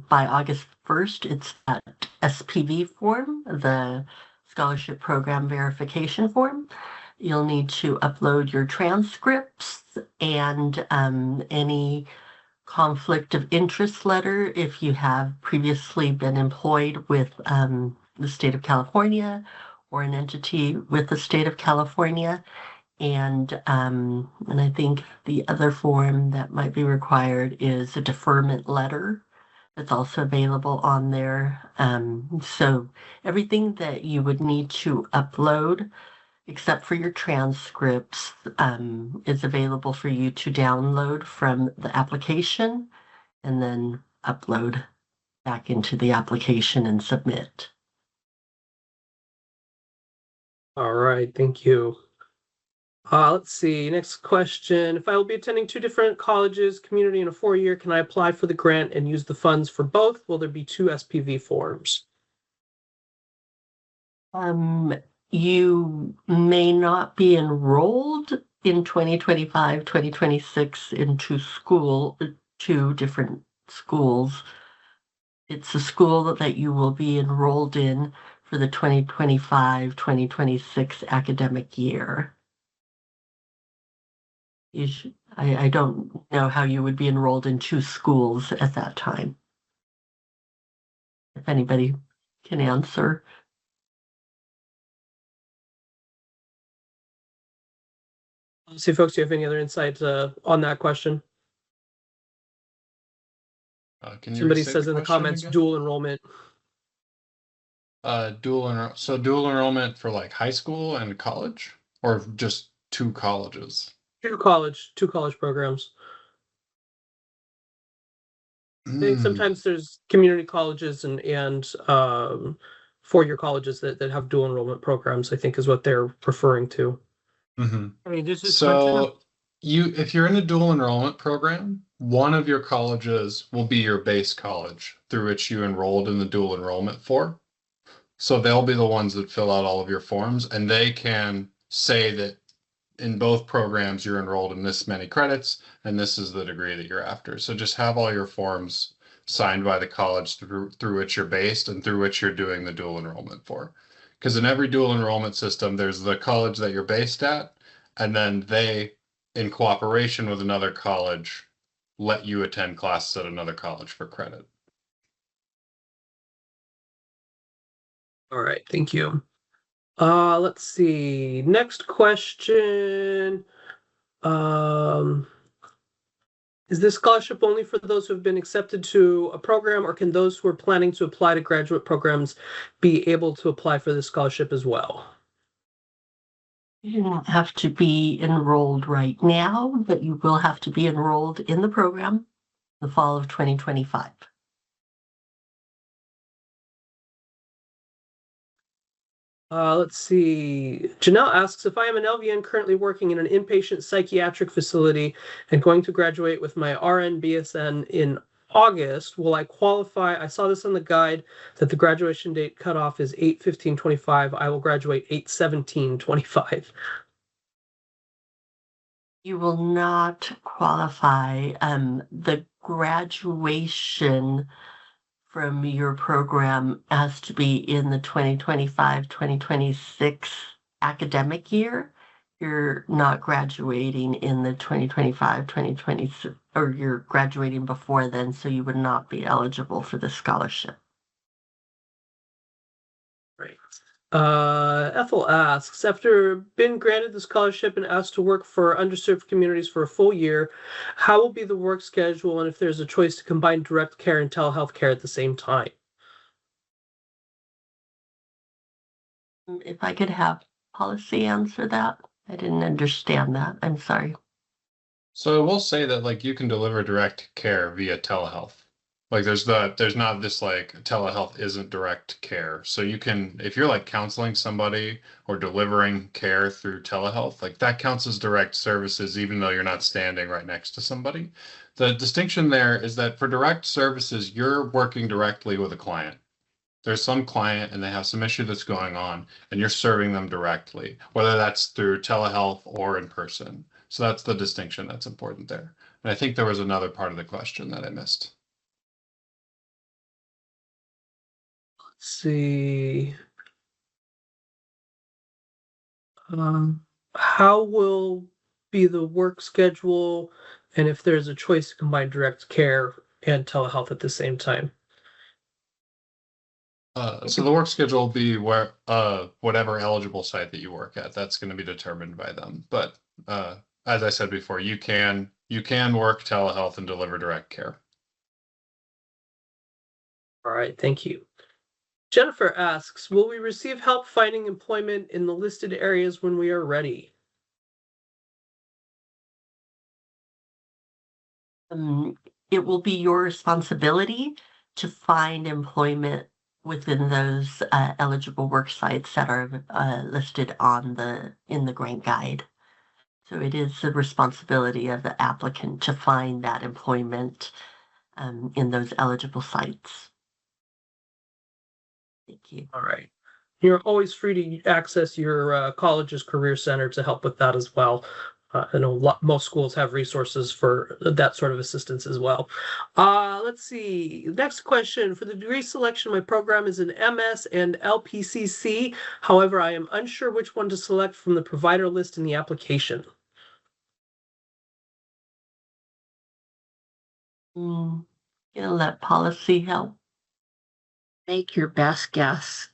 by August 1st, it's that SPV form, the scholarship program verification form. You'll need to upload your transcripts and any conflict of interest letter if you have previously been employed with the state of California or an entity with the state of California, And I think the other form that might be required is a deferment letter. That's also available on there. So everything that you would need to upload, except for your transcripts, is available for you to download from the application and then upload back into the application and submit. All right, thank you. Let's see, next question. If I will be attending 2 different colleges, community and a 4-year, can I apply for the grant and use the funds for both? Will there be 2 SPV forms? You may not be enrolled in 2025, 2026 into two different schools. It's a school that you will be enrolled in for the 2025, 2026 academic year. I don't know how you would be enrolled in 2 schools at that time. If anybody can answer. Let's see, folks, do you have any other insights on that question? Can you Somebody restate says in the question comments, again? dual enrollment. So dual enrollment for like high school and college, or just 2 colleges? 2 college programs. I think sometimes there's community colleges and 4-year colleges that have dual enrollment programs, I think is what they're referring to. Mm-hmm. I mean, this is So if you're in a dual enrollment program, one of your colleges will be your base college through which you enrolled in the dual enrollment for. So they'll be the ones that fill out all of your forms, and they can say that in both programs you're enrolled in this many credits, and this is the degree that you're after. So just have all your forms signed by the college through which you're based and through which you're doing the dual enrollment for. Because in every dual enrollment system, there's the college that you're based at, and then they, in cooperation with another college, let you attend classes at another college for credit. All right, thank you. Let's see. Next question. Is this scholarship only for those who have been accepted to a program, or can those who are planning to apply to graduate programs be able to apply for this scholarship as well? You don't have to be enrolled right now, but you will have to be enrolled in the program the fall of 2025. Let's see. Janelle asks, if I am an LVN currently working in an inpatient psychiatric facility and going to graduate with my RN BSN in August, will I qualify? I saw this on the guide that the graduation date cutoff is 8/15/25. I will graduate 8/17/25. You will not qualify. The graduation from your program has to be in the 2025-2026 academic year. You're not graduating in the 2025-2026, or you're graduating before then, so you would not be eligible for the scholarship. Right. Ethel asks, after being granted the scholarship and asked to work for underserved communities for a full year, how will be the work schedule and if there's a choice to combine direct care and telehealth care at the same time? If I could have policy answer that. I didn't understand that. I'm sorry. So I will say that like you can deliver direct care via telehealth. Like there's not this like telehealth isn't direct care. So you can, if you're like counseling somebody or delivering care through telehealth, like that counts as direct services even though you're not standing right next to somebody. The distinction there is that for direct services, you're working directly with a client. There's some client and they have some issue that's going on and you're serving them directly, whether that's through telehealth or in person. So that's the distinction that's important there. And I think there was another part of the question that I missed. Let's see. How will be the work schedule and if there's a choice to combine direct care and telehealth at the same time? So the work schedule will be where whatever eligible site that you work at. That's going to be determined by them. But as I said before, you can work telehealth and deliver direct care. All right, thank you. Jennifer asks, will we receive help finding employment in the listed areas when we are ready? It will be your responsibility to find employment within those eligible work sites that are listed in the grant guide. So it is the responsibility of the applicant to find that employment in those eligible sites. Thank you. All right. You're always free to access your college's career center to help with that as well. I know most schools have resources for that sort of assistance as well. Let's see. Next question. For the degree selection, my program is an MS and LPCC. However, I am unsure which one to select from the provider list in the application. Gonna let policy help. Make your best guess.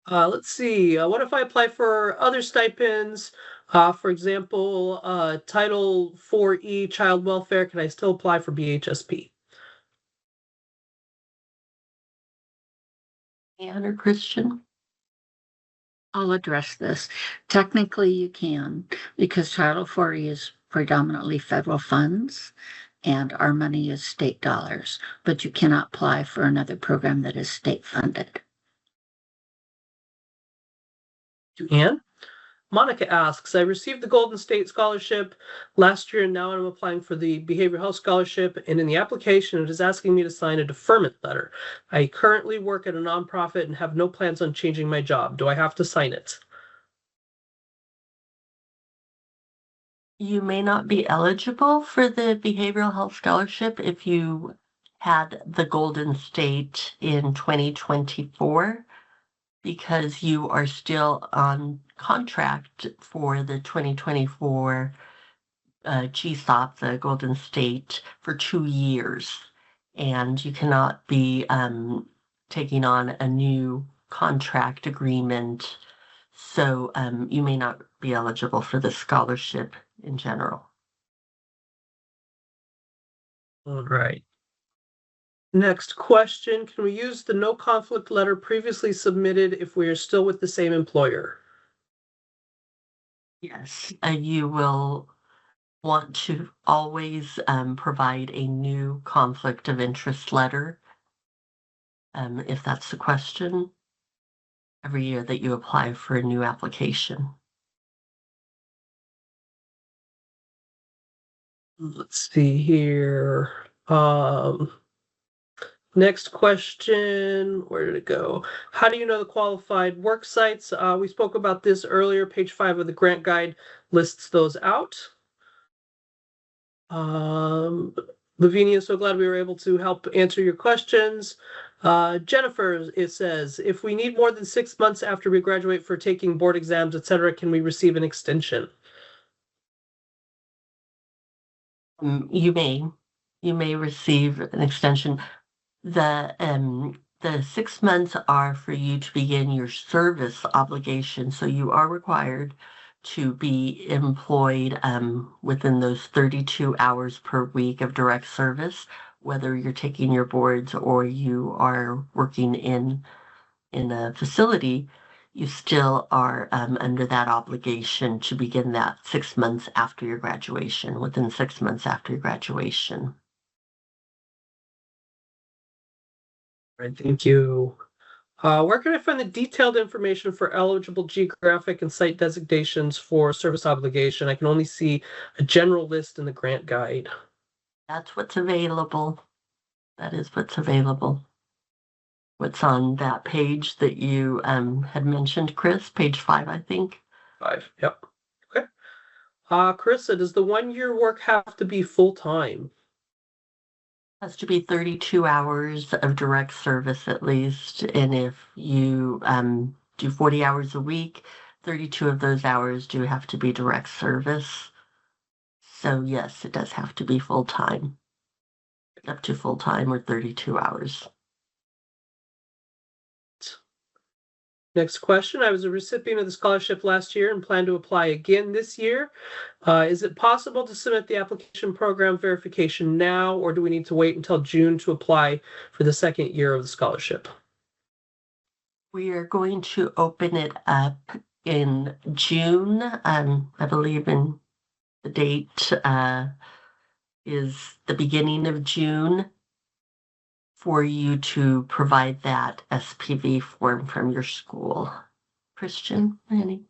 Let's see. What if I apply for other stipends? For example, Title 4E Child Welfare. Can I still apply for BHSP? Anne or Christian? I'll address this. Technically, you can, because Title 40 is predominantly federal funds and our money is state dollars, but you cannot apply for another program that is state funded. Anne? Monica asks, I received the Golden State Scholarship last year and now I'm applying for the Behavioral Health Scholarship, and in the application it is asking me to sign a deferment letter. I currently work at a nonprofit and have no plans on changing my job. Do I have to sign it? You may not be eligible for the Behavioral Health Scholarship if you had the Golden State in 2024, because you are still on contract for the 2024 GSOP, the Golden State, for 2 years. And you cannot be taking on a new contract agreement. So you may not be eligible for the scholarship in general. All right. Next question. Can we use the no conflict letter previously submitted if we are still with the same employer? Yes, you will want to always provide a new conflict of interest letter, if that's the question, every year that you apply for a new application. Let's see here. Next question, where did it go? How do you know the qualified work sites? We spoke about this earlier. Page 5 of the grant guide lists those out. Lavinia, so glad we were able to help answer your questions. Jennifer, it says, if we need more than 6 months after we graduate for taking board exams, etc., can we receive an extension? You may receive an extension. The 6 months are for you to begin your service obligation, so you are required to be employed within those 32 hours per week of direct service, whether you're taking your boards or you are working in a facility. You still are under that obligation to begin that 6 months after your graduation, within 6 months after your graduation. All right, thank you. Where can I find the detailed information for eligible geographic and site designations for service obligation? I can only see a general list in the grant guide. That's what's available. That is what's available. What's on that page that you had mentioned, Chris? Page 5, I think. 5, yep. Okay. Carissa, does the 1-year work have to be full-time? Has to be 32 hours of direct service at least. And if you do 40 hours a week, 32 of those hours do have to be direct service. So yes, it does have to be full-time. up to full-time or 32 hours. Next question. I was a recipient of the scholarship last year and plan to apply again this year. Is it possible to submit the application program verification now, or do we need to wait until June to apply for the second year of the scholarship? We are going to open it up in June. I believe in the date is the beginning of June for you to provide that SPV form from your school. Christian, any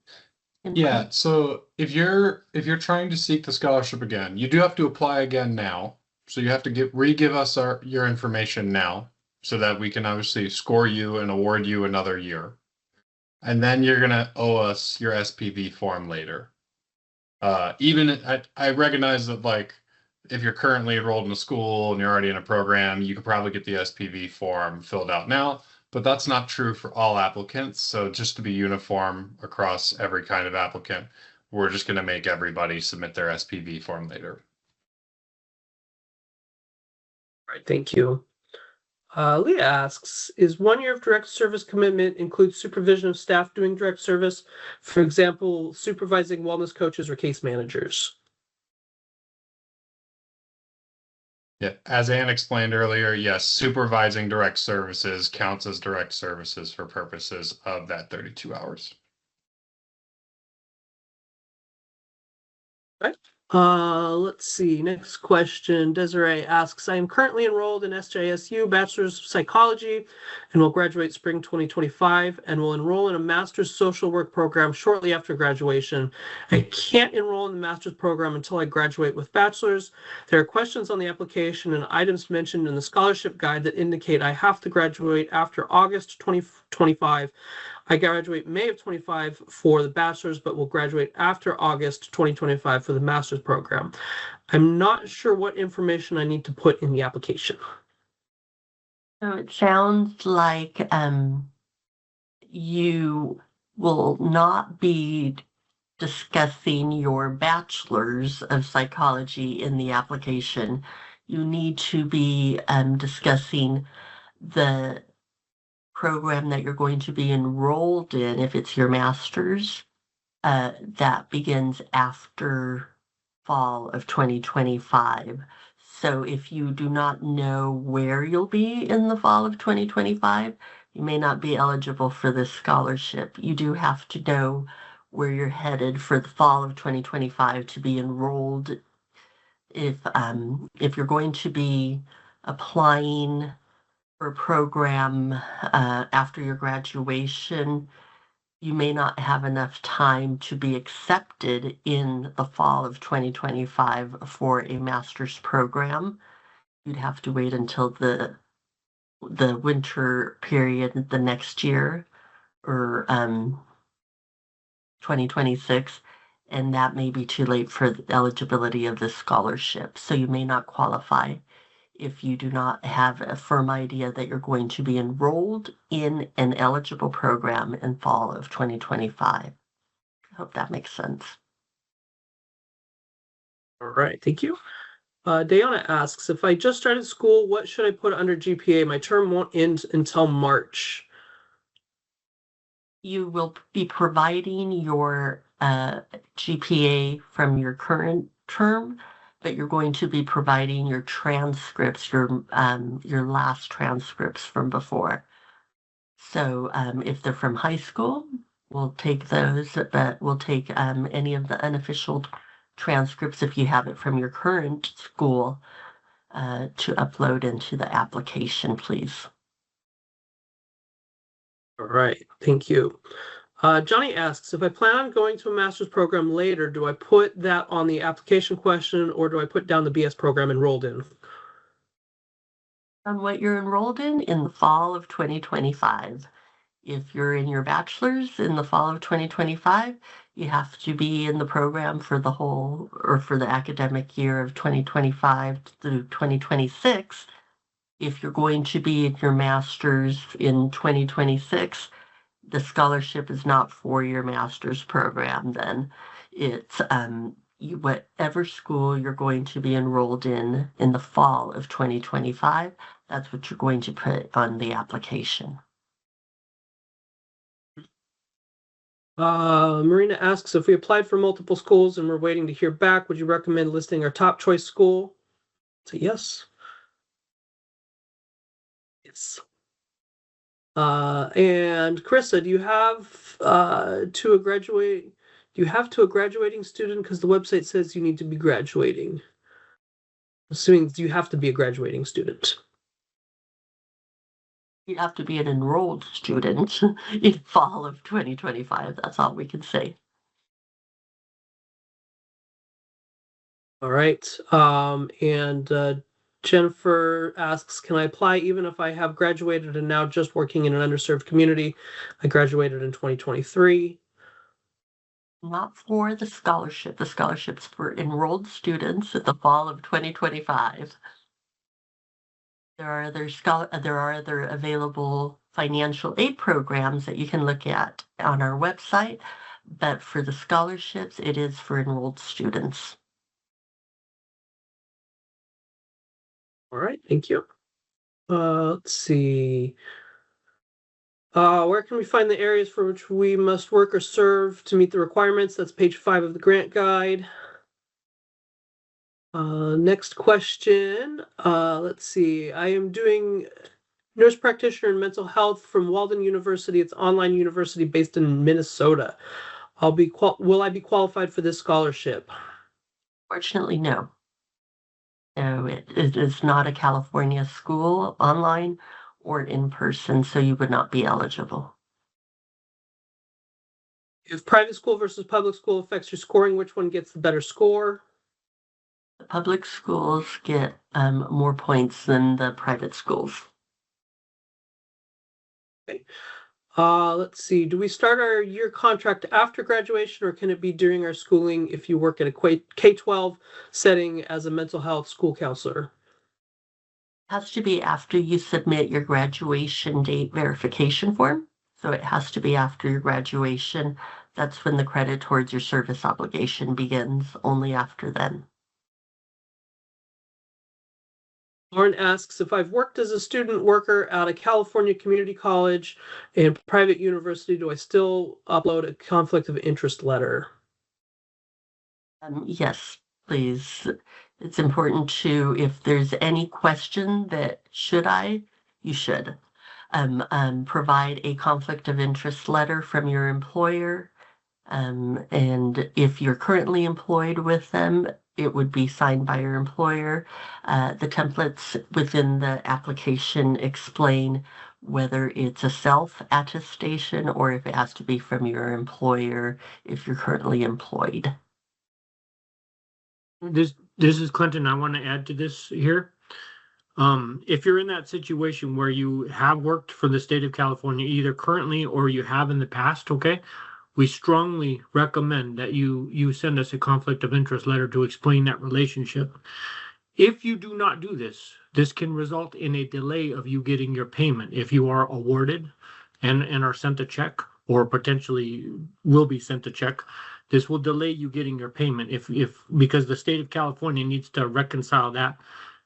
input? Yeah, so if you're trying to seek the scholarship again, you do have to apply again now. So you have to re-give us your information now so that we can obviously score you and award you another year. And then you're gonna owe us your SPV form later. I recognize that, like, if you're currently enrolled in a school and you're already in a program, you could probably get the SPV form filled out now, but that's not true for all applicants. So just to be uniform across every kind of applicant, we're just going to make everybody submit their SPV form later. All right, thank you. Leah asks, is 1 year of direct service commitment include supervision of staff doing direct service? For example, supervising wellness coaches or case managers? Yeah, as Anne explained earlier, yes, supervising direct services counts as direct services for purposes of that 32 hours. Right. Let's see. Next question. Desiree asks, I am currently enrolled in SJSU Bachelor's of Psychology and will graduate spring 2025 and will enroll in a master's social work program shortly after graduation. I can't enroll in the master's program until I graduate with bachelor's. There are questions on the application and items mentioned in the scholarship guide that indicate I have to graduate after August 2025. I graduate May of 25 for the bachelor's, but will graduate after August 2025 for the master's program. I'm not sure what information I need to put in the application. So it sounds like you will not be discussing your bachelor's of psychology in the application. You need to be discussing the program that you're going to be enrolled in if it's your master's. That begins after fall of 2025. So if you do not know where you'll be in the fall of 2025, you may not be eligible for this scholarship. You do have to know where you're headed for the fall of 2025 to be enrolled. If you're going to be applying for a program after your graduation, you may not have enough time to be accepted in the fall of 2025 for a master's program. You'd have to wait until the winter period the next year, or 2026, and that may be too late for the eligibility of the scholarship. So you may not qualify if you do not have a firm idea that you're going to be enrolled in an eligible program in fall of 2025. I hope that makes sense. All right, thank you. Dayana asks, if I just started school, what should I put under GPA? My term won't end until March. You will be providing your GPA from your current term, but you're going to be providing your transcripts, your last transcripts from before. So if they're from high school, we'll take those, but we'll take any of the unofficial transcripts if you have it from your current school to upload into the application, please. All right, thank you. Johnny asks, if I plan on going to a master's program later, do I put that on the application question or do I put down the BS program enrolled in? On what you're enrolled in the fall of 2025. If you're in your bachelor's in the fall of 2025, you have to be in the program for the whole, or for the academic year of 2025 through 2026. If you're going to be in your master's in 2026, the scholarship is not for your master's program then. It's whatever school you're going to be enrolled in the fall of 2025, that's what you're going to put on the application. Marina asks, if we applied for multiple schools and we're waiting to hear back, would you recommend listing our top choice school? So yes. Yes. And Carissa, do you have to a graduating student? Because the website says you need to be graduating. Assuming you have to be a graduating student. You have to be an enrolled student in fall of 2025. That's all we can say. All right. And Jennifer asks, can I apply even if I have graduated and now just working in an underserved community? I graduated in 2023. Not for the scholarship. The scholarship's for enrolled students at the fall of 2025. There are other available financial aid programs that you can look at on our website, but for the scholarships, it is for enrolled students. All right, thank you. Let's see. Where can we find the areas for which we must work or serve to meet the requirements? That's page 5 of the grant guide. Next question. Let's see. I am doing nurse practitioner in mental health from Walden University. It's online university based in Minnesota. Will I be qualified for this scholarship? Fortunately, no. No, it is not a California school, online or in person, so you would not be eligible. If private school versus public school affects your scoring, which one gets the better score? The public schools get more points than the private schools. Okay. Let's see. Do we start our year contract after graduation, or can it be during our schooling if you work at a K-12 setting as a mental health school counselor? It has to be after you submit your graduation date verification form. So it has to be after your graduation. That's when the credit towards your service obligation begins, only after then. Lauren asks, if I've worked as a student worker at a California community college and private university, do I still upload a conflict of interest letter? Yes, please. It's important to, if there's any question that you should provide a conflict of interest letter from your employer. And if you're currently employed with them, it would be signed by your employer. The templates within the application explain whether it's a self-attestation or if it has to be from your employer if you're currently employed. This is Clinton. I want to add to this here. If you're in that situation where you have worked for the state of California, either currently or you have in the past, okay, we strongly recommend that you send us a conflict of interest letter to explain that relationship. If you do not do this, this can result in a delay of you getting your payment. If you are awarded and are sent a check, or potentially will be sent a check, this will delay you getting your payment because the state of California needs to reconcile that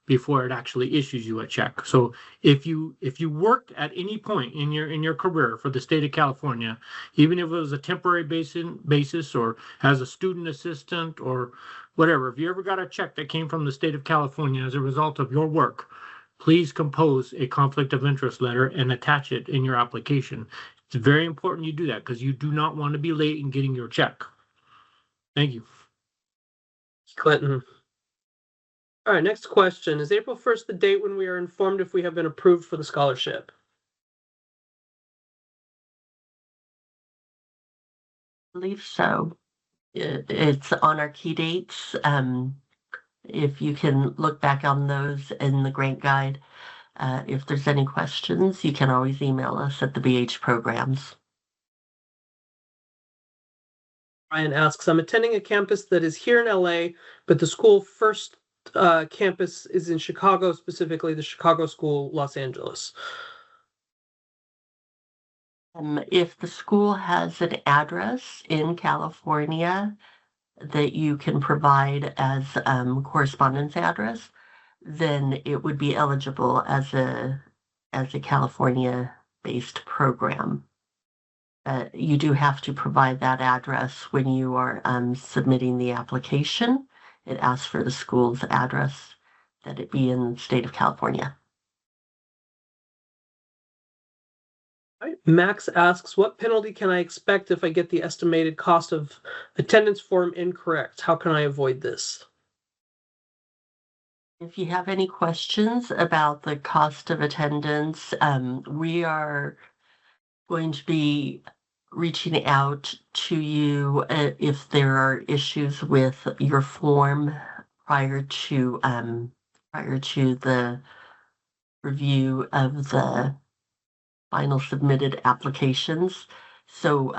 before it actually issues you a check. So if you worked at any point in your career for the state of California, even if it was a temporary basis or as a student assistant or whatever, if you ever got a check that came from the state of California as a result of your work, please compose a conflict of interest letter and attach it in your application. It's very important you do that because you do not want to be late in getting your check. Thank you. Clinton. All right, next question. Is April 1st the date when we are informed if we have been approved for the scholarship? I believe so. It's on our key dates. If you can look back on those in the grant guide, if there's any questions, you can always email us at the BH programs. Ryan asks, I'm attending a campus that is here in LA, but the school first campus is in Chicago, specifically the Chicago School, Los Angeles. If the school has an address in California, that you can provide as correspondence address, then it would be eligible as a California-based program. You do have to provide that address when you are submitting the application. It asks for the school's address, that it be in the state of California. Right. Max asks, what penalty can I expect if I get the estimated cost of attendance form incorrect? How can I avoid this? If you have any questions about the cost of attendance, we are going to be reaching out to you if there are issues with your form prior to the review of the final submitted applications. So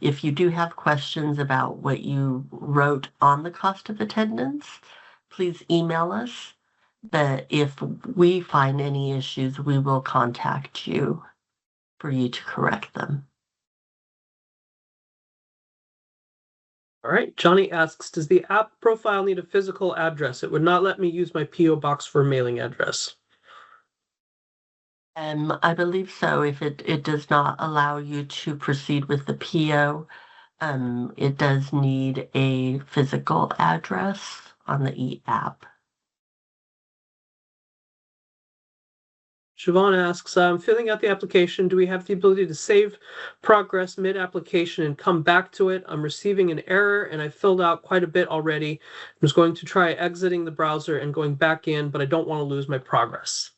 if you do have questions about what you wrote on the cost of attendance, please email us. But if we find any issues, we will contact you for you to correct them. All right. Johnny asks, does the app profile need a physical address? It would not let me use my P.O. box for a mailing address. I believe so. If it does not allow you to proceed with the PO, it does need a physical address on the e-app. Siobhan asks, I'm filling out the application. Do we have the ability to save progress mid-application and come back to it? I'm receiving an error and I filled out quite a bit already. I'm just going to try exiting the browser and going back in, but I don't want to lose my progress.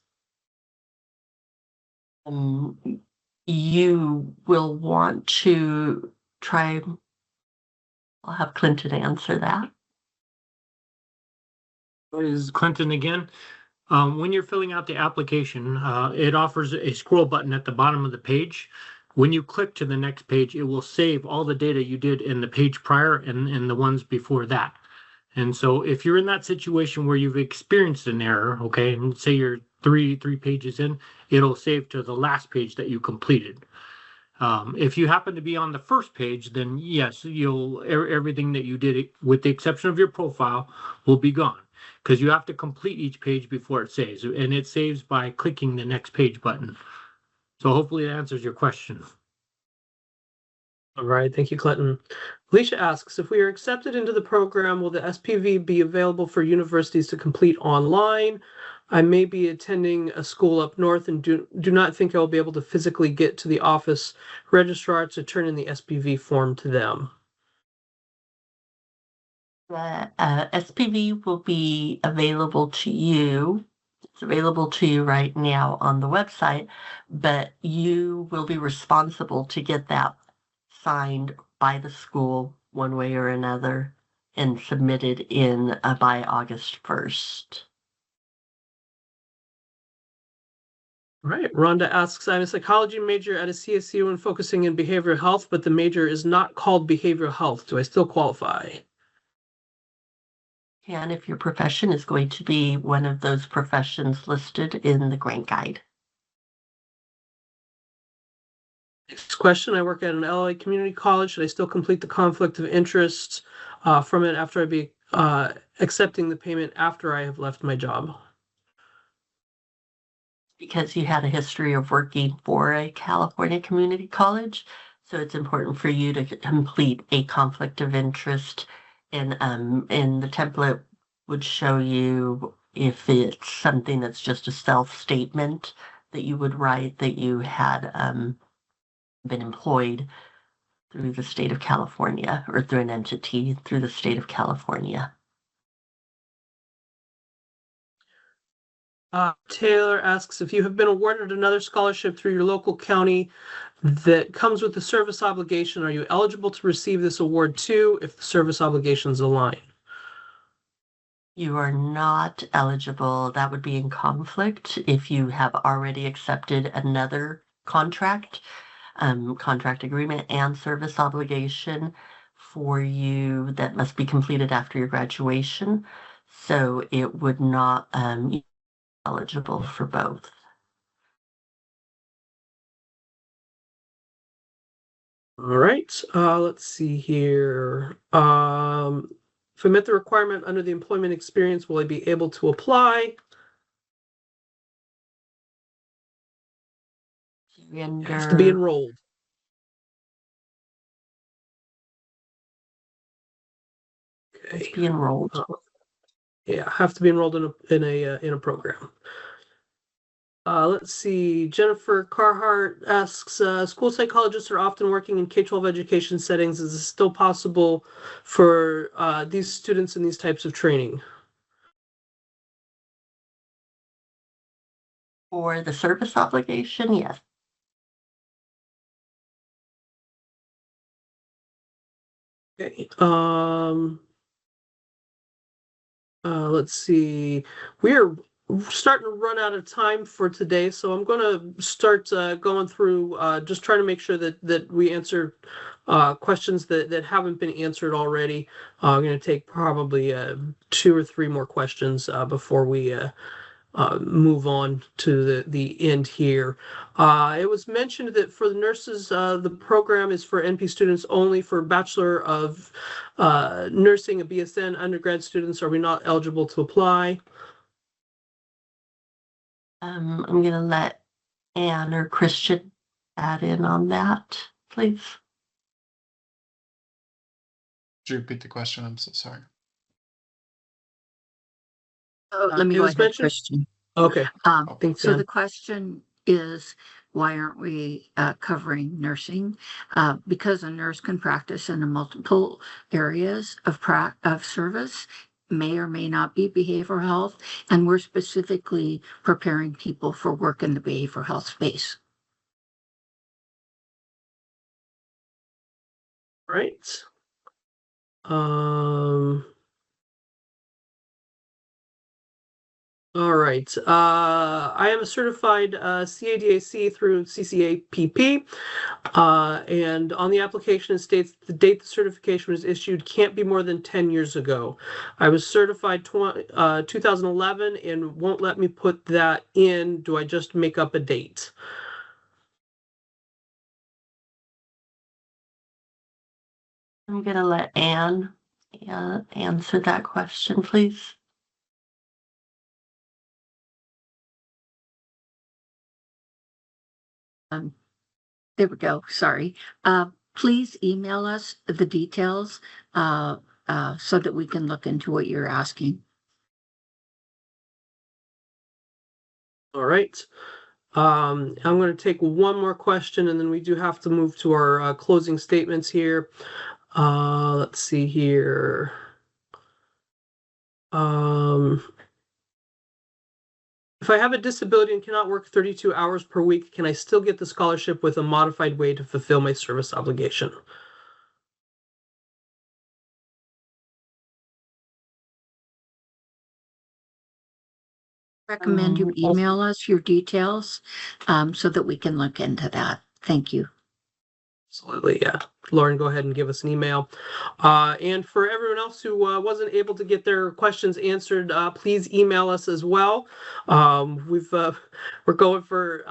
You will want to try. I'll have Clinton answer that. This is Clinton again. When you're filling out the application, it offers a scroll button at the bottom of the page. When you click to the next page, it will save all the data you did in the page prior and the ones before that. And so if you're in that situation where you've experienced an error, okay, and say you're three pages in, it'll save to the last page that you completed. If you happen to be on the first page, then yes, everything that you did, with the exception of your profile, will be gone, because you have to complete each page before it saves, and it saves by clicking the next page button. So hopefully that answers your question. All right, thank you, Clinton. Alicia asks, if we are accepted into the program, will the SPV be available for universities to complete online? I may be attending a school up north and do not think I will be able to physically get to the office registrar to turn in the SPV form to them. The SPV will be available to you. It's available to you right now on the website, but you will be responsible to get that signed by the school one way or another and submitted in by August 1st. All right, Rhonda asks, I'm a psychology major at a CSU and focusing in behavioral health, but the major is not called behavioral health. Do I still qualify? And if your profession is going to be one of those professions listed in the grant guide. Next question, I work at an LA community college. Should I still complete the conflict of interest from it after I be accepting the payment after I have left my job? Because you had a history of working for a California community college, so it's important for you to complete a conflict of interest, and the template would show you if it's something that's just a self-statement that you would write that you had been employed through the state of California or through an entity through the state of California. Taylor asks, if you have been awarded another scholarship through your local county that comes with the service obligation, are you eligible to receive this award too if the service obligations align? You are not eligible. That would be in conflict if you have already accepted another contract agreement and service obligation for you that must be completed after your graduation. So it would not be eligible for both. All right, let's see here. If I met the requirement under the employment experience, will I be able to apply? Has to be enrolled. Let's be enrolled. Yeah, have to be enrolled in a program. Let's see. Jennifer Carhart asks, school psychologists are often working in K-12 education settings. Is this still possible for these students in these types of training? For the service obligation, yes. Okay. Let's see. We are starting to run out of time for today, so I'm going to start going through just trying to make sure that we answer questions that haven't been answered already. I'm going to take probably 2 or 3 more questions before we move on to the end here. It was mentioned that for the nurses, the program is for NP students only. For Bachelor of Nursing and BSN undergrad students, are we not eligible to apply? I'm going to let Anne or Christian add in on that, please. Could you repeat the question? I'm so sorry. Let me it go was ahead, mentioned- Christian. Okay. Thanks, So Ann. the question is, why aren't we covering nursing? Because a nurse can practice in multiple areas of service, may or may not be behavioral health, and we're specifically preparing people for work in the behavioral health space. Right. All right. I am a certified CADAC through CCAPP. And on the application, it states the date the certification was issued can't be more than 10 years ago. I was certified 2011 and won't let me put that in. Do I just make up a date? I'm going to let Anne answer that question, please. There we go. Sorry. Please email us the details so that we can look into what you're asking. All right. I'm going to take one more question and then we do have to move to our closing statements here. Let's see here. If I have a disability and cannot work 32 hours per week, can I still get the scholarship with a modified way to fulfill my service obligation? Recommend you email us your details so that we can look into that. Thank you. Absolutely, yeah. Lauren, go ahead and give us an email. And for everyone else who wasn't able to get their questions answered, please email us as well. We're going for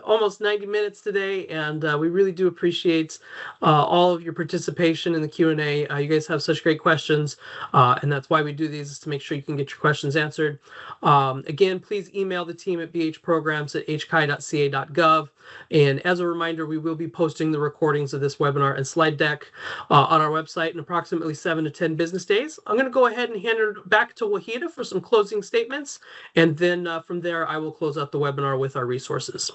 almost 90 minutes today, and we really do appreciate all of your participation in the Q&A. You guys have such great questions, and that's why we do these, is to make sure you can get your questions answered. Again, please email the team at bhprograms@hci.ca.gov. And as a reminder, we will be posting the recordings of this webinar and slide deck on our website in approximately 7 to 10 business days. I'm going to go ahead and hand it back to Wahida for some closing statements. And then from there, I will close out the webinar with our resources.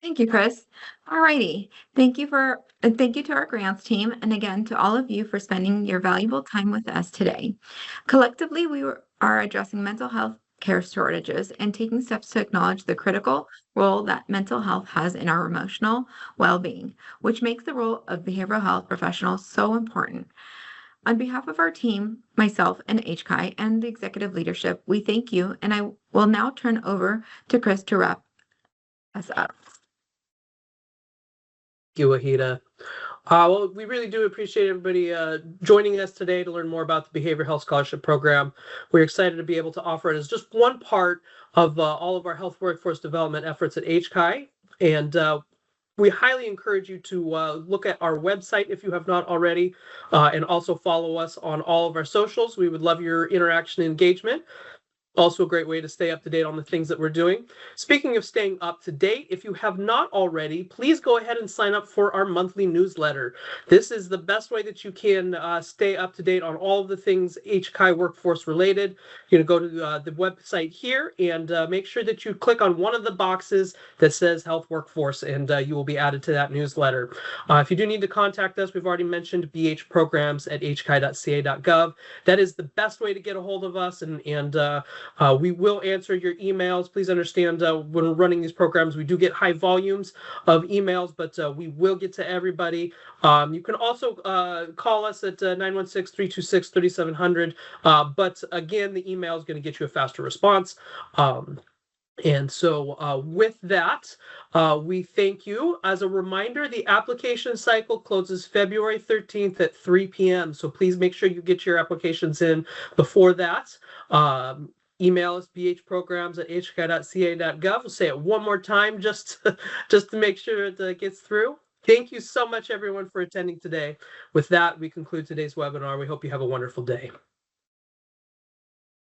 Thank you, Chris. All righty. Thank you to our grants team, and again to all of you for spending your valuable time with us today. Collectively, we are addressing mental health care shortages and taking steps to acknowledge the critical role that mental health has in our emotional well-being, which makes the role of behavioral health professionals so important. On behalf of our team, myself, and HCAI and the executive leadership, we thank you, and I will now turn over to Chris to wrap us up. Thank you, Wahida. Well, we really do appreciate everybody joining us today to learn more about the Behavioral Health Scholarship Program. We're excited to be able to offer it as just one part of all of our health workforce development efforts at HCAI. And we highly encourage you to look at our website if you have not already, and also follow us on all of our socials. We would love your interaction and engagement. Also a great way to stay up to date on the things that we're doing. Speaking of staying up to date, if you have not already, please go ahead and sign up for our monthly newsletter. This is the best way that you can stay up to date on all of the things HCAI workforce related. You're going to go to the website here and make sure that you click on one of the boxes that says Health Workforce, and you will be added to that newsletter. If you do need to contact us, we've already mentioned bhprograms@hci.ca.gov. That is the best way to get a hold of us, and we will answer your emails. Please understand when we're running these programs, we do get high volumes of emails, but we will get to everybody. You can also call us at 916-326-3700. But again, the email is going to get you a faster response. And so with that, we thank you. As a reminder, the application cycle closes February 13th at 3 p.m. So please make sure you get your applications in before that. Email us bhprograms@hci.ca.gov. We'll say it one more time just to make sure it gets through. Thank you so much, everyone, for attending today. With that, we conclude today's webinar. We hope you have a wonderful day.